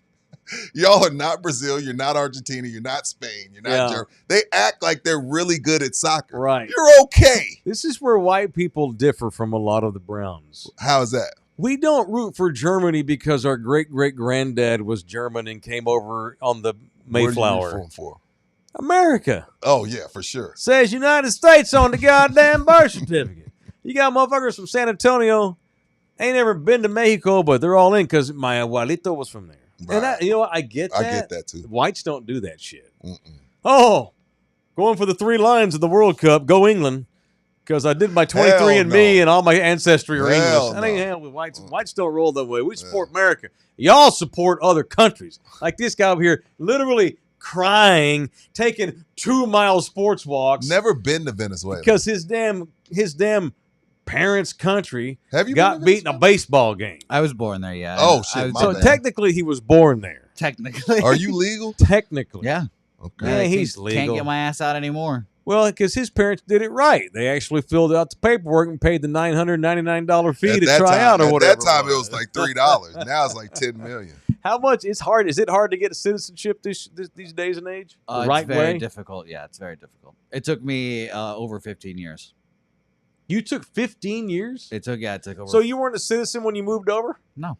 Y'all are not Brazil. You're not Argentina. You're not Spain. You're not Germany. They act like they're really good at soccer. Right. You're okay. This is where white people differ from a lot of the Browns. How is that? We don't root for Germany because our great-great-granddad was German and came over on the Mayflower. What are you rooting for? America. Oh, yeah, for sure. Says United States on the goddamn birth certificate. You got motherfuckers from San Antonio, ain't never been to Mexico, but they're all in because my abuelito was from there. Right. And you know what? I get that. I get that, too. Whites don't do that shit. Mm-mm. Oh, going for the 3 lines of the World Cup. Go England. Because I did my 23andMe and all my ancestry are English. That ain't hell with whites. Whites don't roll that way. We support America. Y'all support other countries. Like this guy over here, literally crying, taking 2-mile sports walks. Never been to Venezuela. Because his damn parents' country Have you got beat in a baseball game. I was born there, yeah. Oh, shit, my So bad. technically he was born there. Technically. Are you legal? Technically. Yeah. Okay. Yeah, I he's can't legal. get my ass out anymore. Well, because his parents did it right. They actually filled out the paperwork and paid the $999 fee At to that try time, out or whatever. At that time, it was like $3. Now it's like $10 million. How much? It's hard. Is it hard to get citizenship these days and age? The right it's very way? difficult. Yeah, it's very difficult. It took me over 15 years. You took 15 years? It took over. So you weren't a citizen when you moved over? No.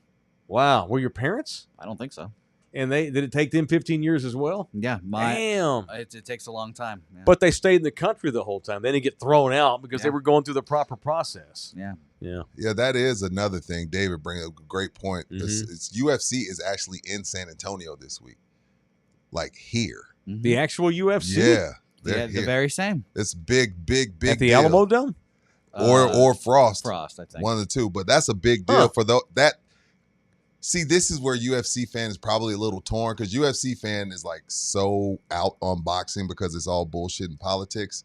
Wow. Were your parents? I don't think so. And did it take them 15 years as well? Yeah, Damn. It takes a long time. Yeah. But they stayed in the country the whole time. They didn't get thrown out because they were going through the proper process. Yeah. Yeah. Yeah, that is another thing. David bringing up a great point. Mm-hmm. It's UFC is actually in San Antonio this week. Like here. Mhm. The actual UFC? Yeah. Yeah, the very same. It's big At the deal. Alamo Dome? Or Frost. Frost, I think. One of the two. But that's a big deal for that. See, this is where UFC fan is probably a little torn because UFC fan is like so out on boxing because it's all bullshit and politics.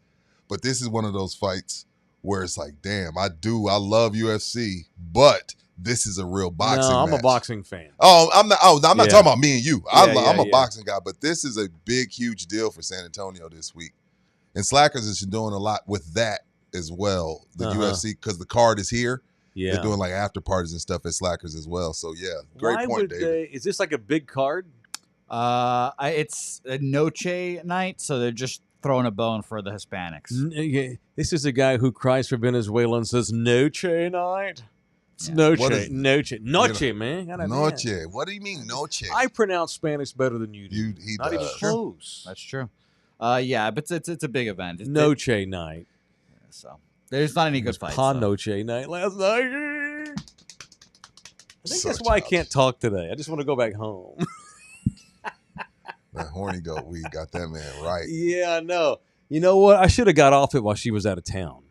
But this is one of those fights where it's like, damn, I love UFC, but this is a real boxing No, I'm match. a boxing fan. Oh, I'm not Yeah. talking about me and you. I'm a yeah. boxing guy, but this is a big, huge deal for San Antonio this week. And Slackers is doing a lot with that as well. The UFC, because the card is here. Yeah. They're doing like after parties and stuff at Slackers as well. So yeah, great point, David. Is this like a big card? It's a Noche night, so they're just throwing a bone for the Hispanics. This is a guy who cries for Venezuela and says Noche night. It's Yeah. Noche, man. God damn. Noche. What do you mean Noche? I pronounce Spanish better than you do. He Not even does. close. That's true. Yeah, but it's a big event. Noche night. So there's not any It good was fights. Pa though. Noche night last night. I think So that's why I childish. can't talk today. I just want to go back home. That horny goat weed got that man right. Yeah, I know. You know what? I should have got off it while she was out of town.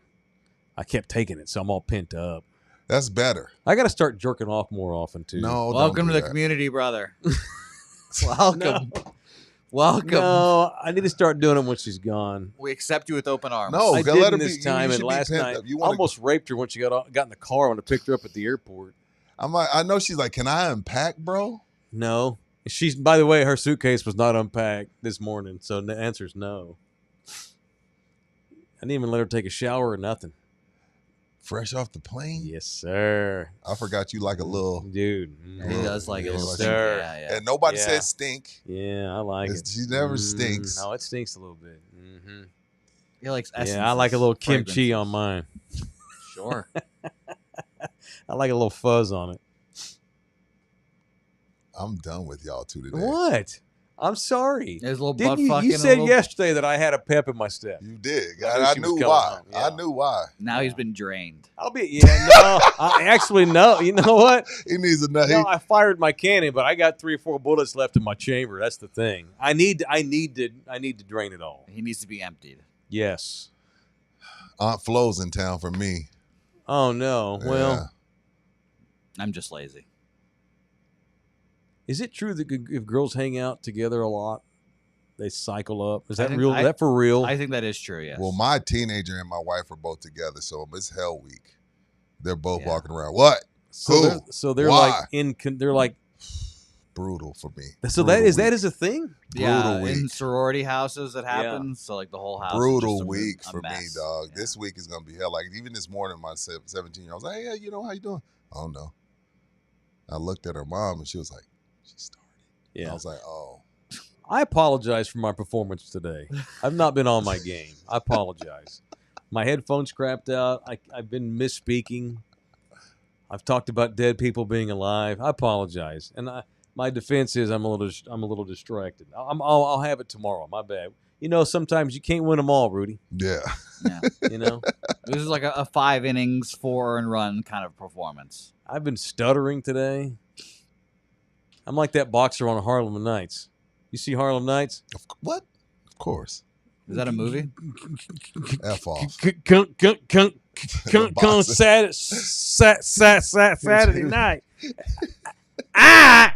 I kept taking it, so I'm all pent up. That's better. I got to start jerking off more often, too. No, Welcome don't to do the that. community, brother. Welcome. Welcome. No, I need to start doing it when she's gone. We accept you with open arms. No. I gotta let didn't her this be- time, you and should be last pent night up. You I wanna- almost raped her when she got in the car when I picked her up at the airport. I'm like, I know she's like, can I unpack, bro? No. She's, by the way, her suitcase was not unpacked this morning, so the answer is no. I didn't even let her take a shower or nothing. Fresh off the plane? Yes, sir. I forgot you like a little. Dude. Yeah, he does like Yeah, a little like- stink. Sir. Yeah. And nobody Yeah. said stink. Yeah, I like it. She never stinks. No, it stinks a little bit. Mm-hmm. He likes Yeah, I like a little essences, kimchi on fragrances. mine. Sure. I like a little fuzz on it. I'm done with y'all two today. What? I'm sorry. There's a little Didn't butt you? fucking. You a said little- yesterday that I had a pep in my step. You did. I knew I she was knew coming why. home, yeah. I knew why. Now he's been drained. I'll be. Yeah, no. I actually no. You know what? He needs a nut. No, I fired my cannon, but I got 3 or 4 bullets left in my chamber. That's the thing. I need to drain it all. He needs to be emptied. Yes. Aunt Flo's in town for me. Oh no. Well, I'm just lazy. is it true that if girls hang out together a lot, they cycle up? Is I that think- real? Is that for real? I think that is true. Yes. Well, my teenager and my wife are both together, so it's hell week. They're both Yeah. walking around. What? so Who? they're Why? like they're like. Brutal for me. So Brutal that week. is a thing. yeah, brutal in week. sorority houses it happens. So like the whole house. is Brutal just a week for me, mess. dog. Yeah. This week is gonna be hell. Like even this morning, my 17-year-old was like, "Hey, you know how you doing?" Oh no. I looked at her mom and she was like, "She started." Yeah. I was like, "Oh." I apologize for my performance today. I've not been on my game. I apologize. My headphones crapped out. I've been misspeaking. I've talked about dead people being alive. I apologize. And my defense is I'm a little distracted. I'll have it tomorrow. My bad. You know, sometimes you can't win them all, Rudy. Yeah. Yeah. You know, This is like a 5 innings, 4 earned run kind of performance. I've been stuttering today. I'm like that boxer on Harlem Nights. You see Harlem Nights? What? Of course. Is that a movie? F off. Come boxer. Saturday night. Ah,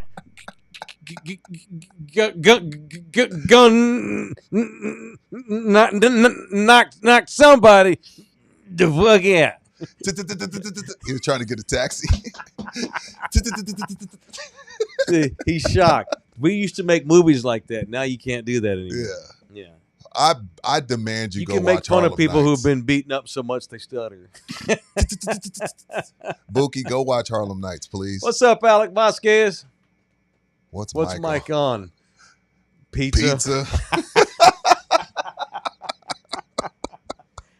gun knock somebody the fuck out. He was trying to get a taxi. He's shocked. We used to make movies like that. Now you can't do that anymore. Yeah. Yeah. I demand you, You go can watch make fun of Harlem people Nights. who've been beaten up so much they stutter. Bookie, go watch Harlem Nights, please. What's up, Alec Vasquez? What's What's Mike Mike on? Pizza. Pizza.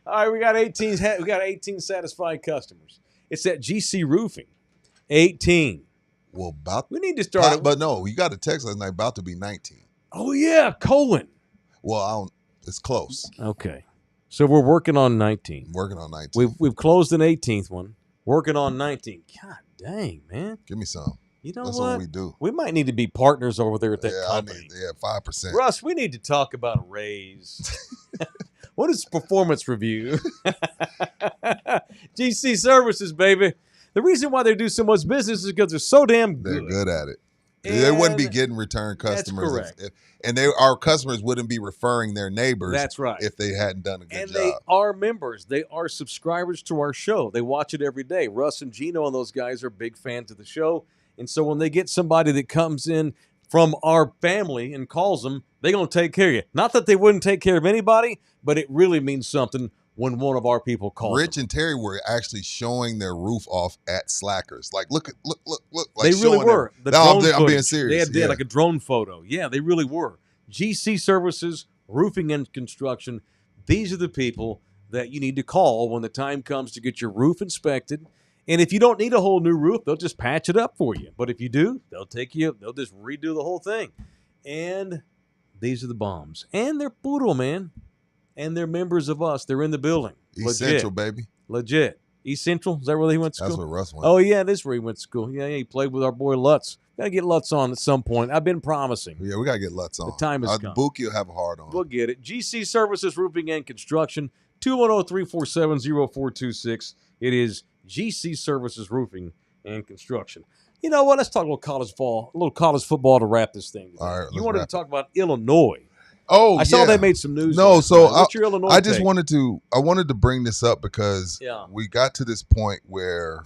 All right, we got 18 satisfied customers. It's at GC Roofing. 18. Well, about We need to start. but no, you got a text last night about to be 19. Oh yeah, Cohen. Well, I don't. It's close. Okay, so we're working on 19. I'm working on 19. We've closed an 18th one. Working on 19. God dang, man. Give me some. You know That's what? what we do. We might need to be partners over there at that Yeah, company. 5%. Russ, we need to talk about a raise. What is performance review? GC Services, baby. The reason why they do so much business is because they're so damn They're good. good at it. They wouldn't be And getting return customers. That's correct. Our customers wouldn't be referring their neighbors. That's right. If they hadn't done a good And job. they are members. They are subscribers to our show. They watch it every day. Russ and Gino and those guys are big fans of the show. And so when they get somebody that comes in from our family and calls them, they're going to take care of you. Not that they wouldn't take care of anybody, but it really means something when one of our people calls Rich them. and Terry were actually showing their roof off at Slackers. Like, look. Like They really were. I'm being serious. They had like a drone photo. Yeah, they really were. GC Services, Roofing and Construction. These are the people that you need to call when the time comes to get your roof inspected. And if you don't need a whole new roof, they'll just patch it up for you. But if you do, they'll just redo the whole thing. And these are the bombs. And they're brutal, man. And they're members of us. They're in the building. East Legit. Central, baby. Legit. East Central? Is that where he went to school? That's where Russ went. Oh, yeah, this is where he went to school. Yeah, he played with our boy Lutz. Got to get Lutz on at some point. I've been promising. Yeah, we got to get Lutz on. The time has come. Buki will have a hard on. We'll get it. GC Services, Roofing and Construction, 210-347-0426. It is GC Services, Roofing and Construction. You know what? Let's talk a little college football to wrap this thing. All right, you wanted to talk about Illinois. Oh, I saw they made some news. No, so what's your Illinois I just take? wanted to bring this up because we got to this point where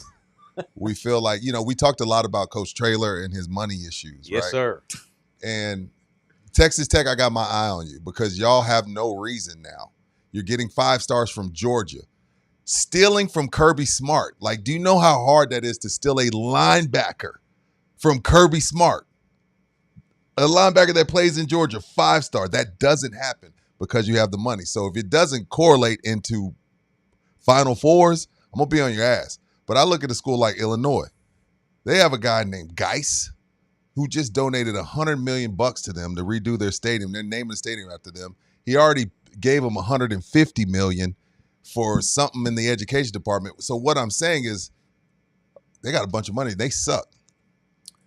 we feel like, we talked a lot about Coach Traylor and his money issues, yes, right? sir. And Texas Tech, I got my eye on you because y'all have no reason now. You're getting 5 stars from Georgia. Stealing from Kirby Smart. Like, do you know how hard that is to steal a linebacker from Kirby Smart? A linebacker that plays in Georgia, 5-star. That doesn't happen because you have the money. So if it doesn't correlate into Final Fours, I'm going to be on your ass. But I look at a school like Illinois. They have a guy named Geis who just donated $100 million to them to redo their stadium. They're naming the stadium after them. He already gave them $150 million for something in the education department. So what I'm saying is they got a bunch of money. They suck.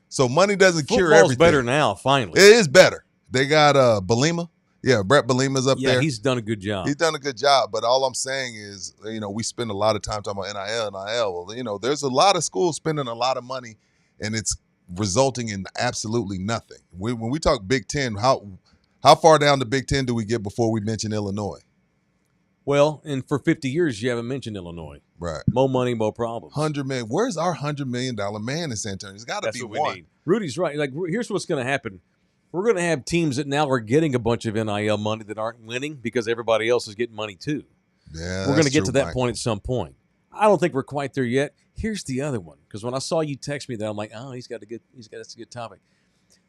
So money doesn't cure everything. Football's better now, finally. It is better. They got Belima. Yeah, Brett Belima's up there. Yeah, he's done a good job. He's done a good job. But all I'm saying is, we spend a lot of time talking about NIL. Well, there's a lot of schools spending a lot of money, and it's resulting in absolutely nothing. When we talk Big Ten, how far down the Big Ten do we get before we mention Illinois? Well, and for 50 years, you haven't mentioned Illinois. Right. More money, more problems. $100 million. Where's our $100 million man in San Antonio? There's got to be what one. we need. Rudy's right. Like, here's what's going to happen. We're going to have teams that now are getting a bunch of NIL money that aren't winning because everybody else is getting money too. Yeah, we're going to get to that point at some point. I don't think we're quite there yet. Here's the other one, because when I saw you text me that, I'm like, oh, that's a good topic.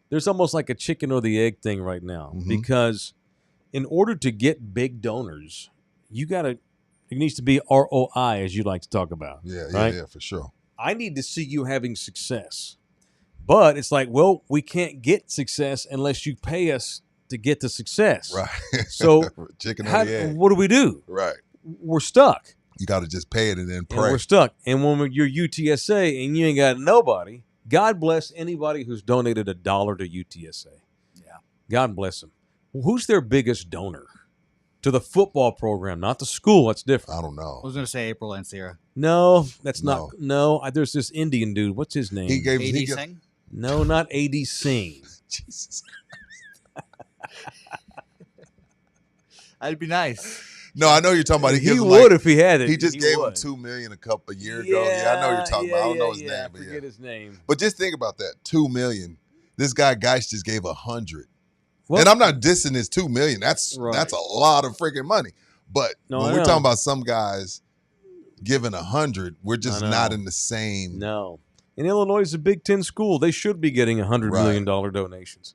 There's almost like a chicken or the egg thing right now, because in order to get big donors, it needs to be ROI, as you like to talk about. Yeah, for sure. I need to see you having success. But it's like, well, we can't get success unless you pay us to get the success. Right. So chicken or the egg. What do we do? Right. We're stuck. You got to just pay it and then pray. And we're stuck. And when you're UTSA and you ain't got nobody, God bless anybody who's donated $1 to UTSA. Yeah. God bless them. Who's their biggest donor? To the football program, not the school. That's different. I don't know. I was going to say April and Sierra. No, that's not. No, there's this Indian dude. What's his name? He gave AD Singh? No, not AD Singh. Jesus. That'd be nice. No, I know you're talking about. He would if he had it. He just gave him $2 million a year ago. Yeah, I know you're talking about. I don't know his name, but forget his name. But just think about that: $2 million. This guy Geist just gave $100. Well, and I'm not dissing his $2 million. That's right. That's a lot of freaking money. But No, when I we're know. talking about some guys giving $100, we're just I know. not in the same. No. And Illinois is a Big Ten school. They should be getting $100 million donations.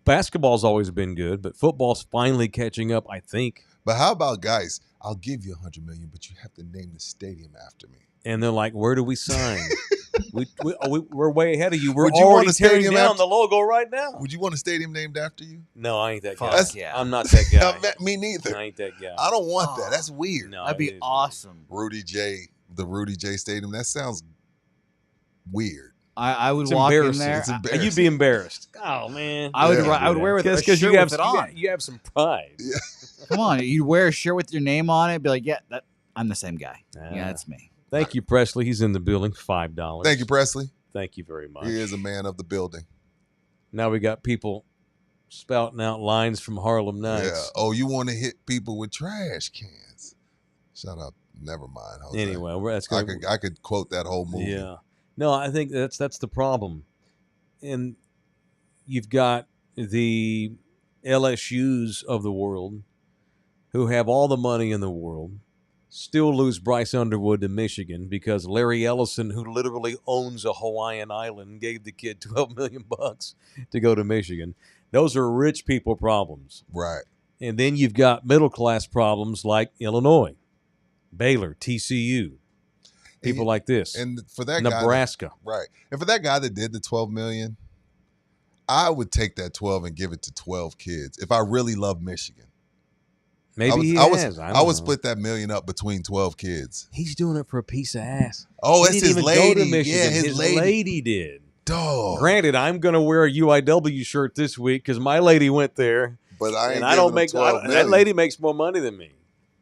Basketball's always been good, but football's finally catching up, I think. But how about guys? I'll give you $100 million, but you have to name the stadium after me. And they're like, where do we sign? we're way ahead of you. We're Would you want already a tearing stadium down after- the logo right now. Would you want a stadium named after you? No, I ain't that Fuck guy. That's- I'm not that guy. Me neither. I ain't that guy. I don't want that. That's weird. No, That'd it be is. awesome. The Rudy J Stadium. That sounds weird. I would It's walk in embarrassing. there. It's embarrassing. You'd be embarrassed. Oh, man. I would. Yeah. I would wear with a Because shirt you have with it on. you have some pride. Come on, you wear a shirt with your name on it. Be like, yeah, I'm the same guy. Ah. Yeah, that's me. Thank you, Presley. He's in the building. $5. Thank you, Presley. Thank you very much. He is a man of the building. Now we got people spouting out lines from Harlem Nights. Yeah. Oh, you want to hit people with trash cans? Shut up. Never mind, Jose. Anyway, that's I good. could quote that whole movie. Yeah. No, I think that's the problem. And you've got the LSUs of the world who have all the money in the world, still lose Bryce Underwood to Michigan because Larry Ellison, who literally owns a Hawaiian island, gave the kid $12 million to go to Michigan. Those are rich people problems. Right. And then you've got middle class problems like Illinois, Baylor, TCU, people like this. And for that Nebraska. Right. And for that guy that did the $12 million, I would take that 12 and give it to 12 kids if I really love Michigan. Maybe I would split that $1 million up between 12 kids. He's doing it for a piece of ass. Oh, He it's didn't his even lady. go to Michigan. Yeah, his lady did. Dog. Granted, I'm going to wear a UIW shirt this week because my lady went there. But I don't make that lady makes more money than me,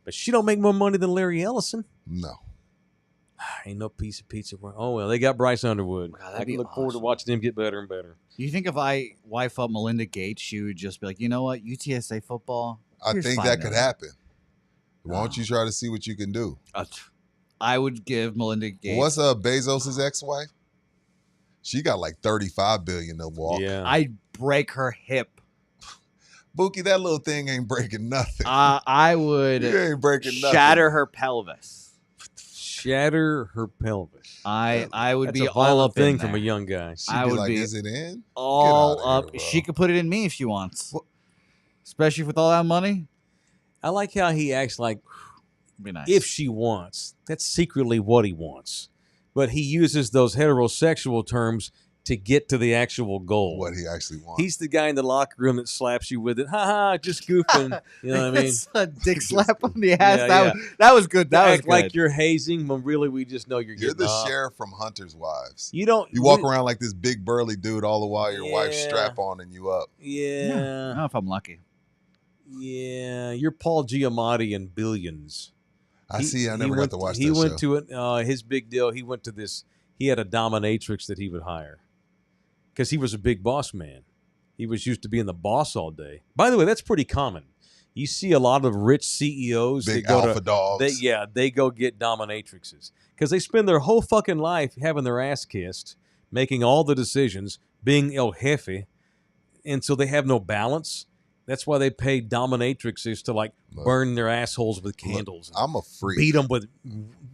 but she don't make more money than Larry Ellison. No. Ain't no piece of pizza. Oh well, they got Bryce Underwood. God, I can look forward to watching him get better and better. You think if I wife up Melinda Gates, she would just be like, you know what, UTSA football? I Here's think $5 that could million." happen. Why don't you try to see what you can do? I would give Melinda Gates. What's Bezos' ex-wife? She got like $35 billion to walk. Yeah, I'd break her hip. Bookie, that little thing ain't breaking nothing. I would You ain't breaking nothing. shatter her pelvis. shatter her pelvis. I would That's be a all violent up in thing there. from a young guy. She'd I be would like, be is it in? all Get outta up. here, bro. She could put it in me if she wants. Especially with all that money. I like how he acts like Be nice. if she wants. That's secretly what he wants, but he uses those heterosexual terms to get to the actual goal. What he actually wants. He's the guy in the locker room that slaps you with it. Ha ha, just goofing. You know what I mean? It's a dick slap on the ass. Yeah, That was good. That was Act good. like you're hazing, but really we just know you're You're getting the off. sheriff from Hunter's Wives. You don't. You walk around like this big burly dude all the while your wife's Yeah. strap on and you up. I Yeah. don't know if I'm lucky. Yeah. You're Paul Giamatti in Billions. I never got to watch that show. He went to it. His big deal. He went to this. He had a dominatrix that he would hire because he was a big boss man. He was used to being the boss all day. By the way, that's pretty common. You see a lot of rich CEOs Big that go alpha dogs. they go get dominatrixes because they spend their whole fucking life having their ass kissed, making all the decisions, being el jefe, and so they have no balance. That's why they pay dominatrixes to like burn their assholes with candles. Look, I'm a freak. Beat them with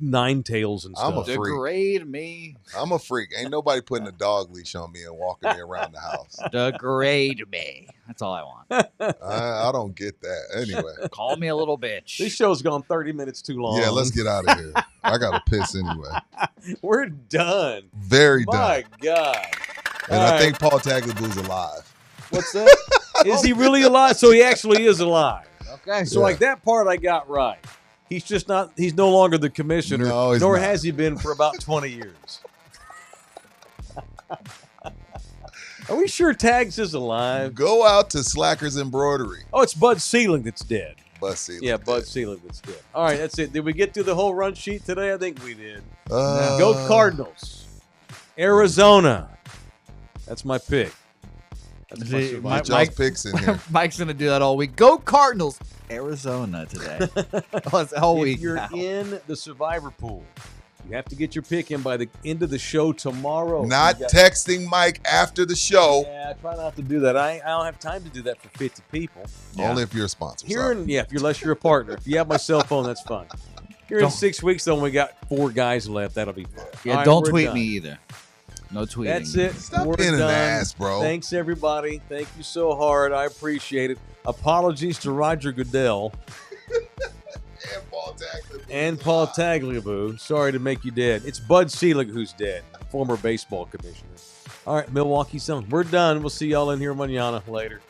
nine tails and I'm stuff. a freak. Degrade me. I'm a freak. Ain't nobody putting a dog leash on me and walking me around the house. Degrade me. That's all I want. I don't get that. Anyway. Call me a little bitch. This show's gone 30 minutes too long. Yeah, let's get out of here. I got to piss anyway. We're done. Very My done. God. And All I right. think Paul Tagliabue's alive. What's that? Is he really alive? So he actually is alive. Okay. So like that part I got right. He's just not. He's no longer the commissioner, No, he's nor not. has he been for about 20 years. Are we sure Tags is alive? Go out to Slackers Embroidery. Oh, it's Bud Selig that's dead. Bud Selig. Yeah, Bud Selig that's dead. All right, that's it. Did we get through the whole run sheet today? I think we did. Go Cardinals. Arizona. That's my pick. That's my See, survival. Get y'all's picks in here. Mike's gonna do that all week. Go Cardinals. Arizona today. That's all If week. you're now. in the survivor pool, you have to get your pick in by the end of the show tomorrow. Not You got- texting Mike after the show. Yeah, try not to do that. I don't have time to do that for 50 people. Only if you're a sponsor. Here, Sorry. unless you're a partner. If you have my cell phone, that's fine. Here in Don't- 6 weeks, though, we got 4 guys left. That'll be fun. Yeah, All right, don't we're tweet done. me either. No tweeting. That's it. Stop We're being an done. ass, bro. Thanks, everybody. Thank you so hard. I appreciate it. Apologies to Roger Goodell and Paul Tagliabue. Sorry to make you dead. It's Bud Selig who's dead, former baseball commissioner. All right, Milwaukee Sun. We're done. We'll see y'all in here mañana later.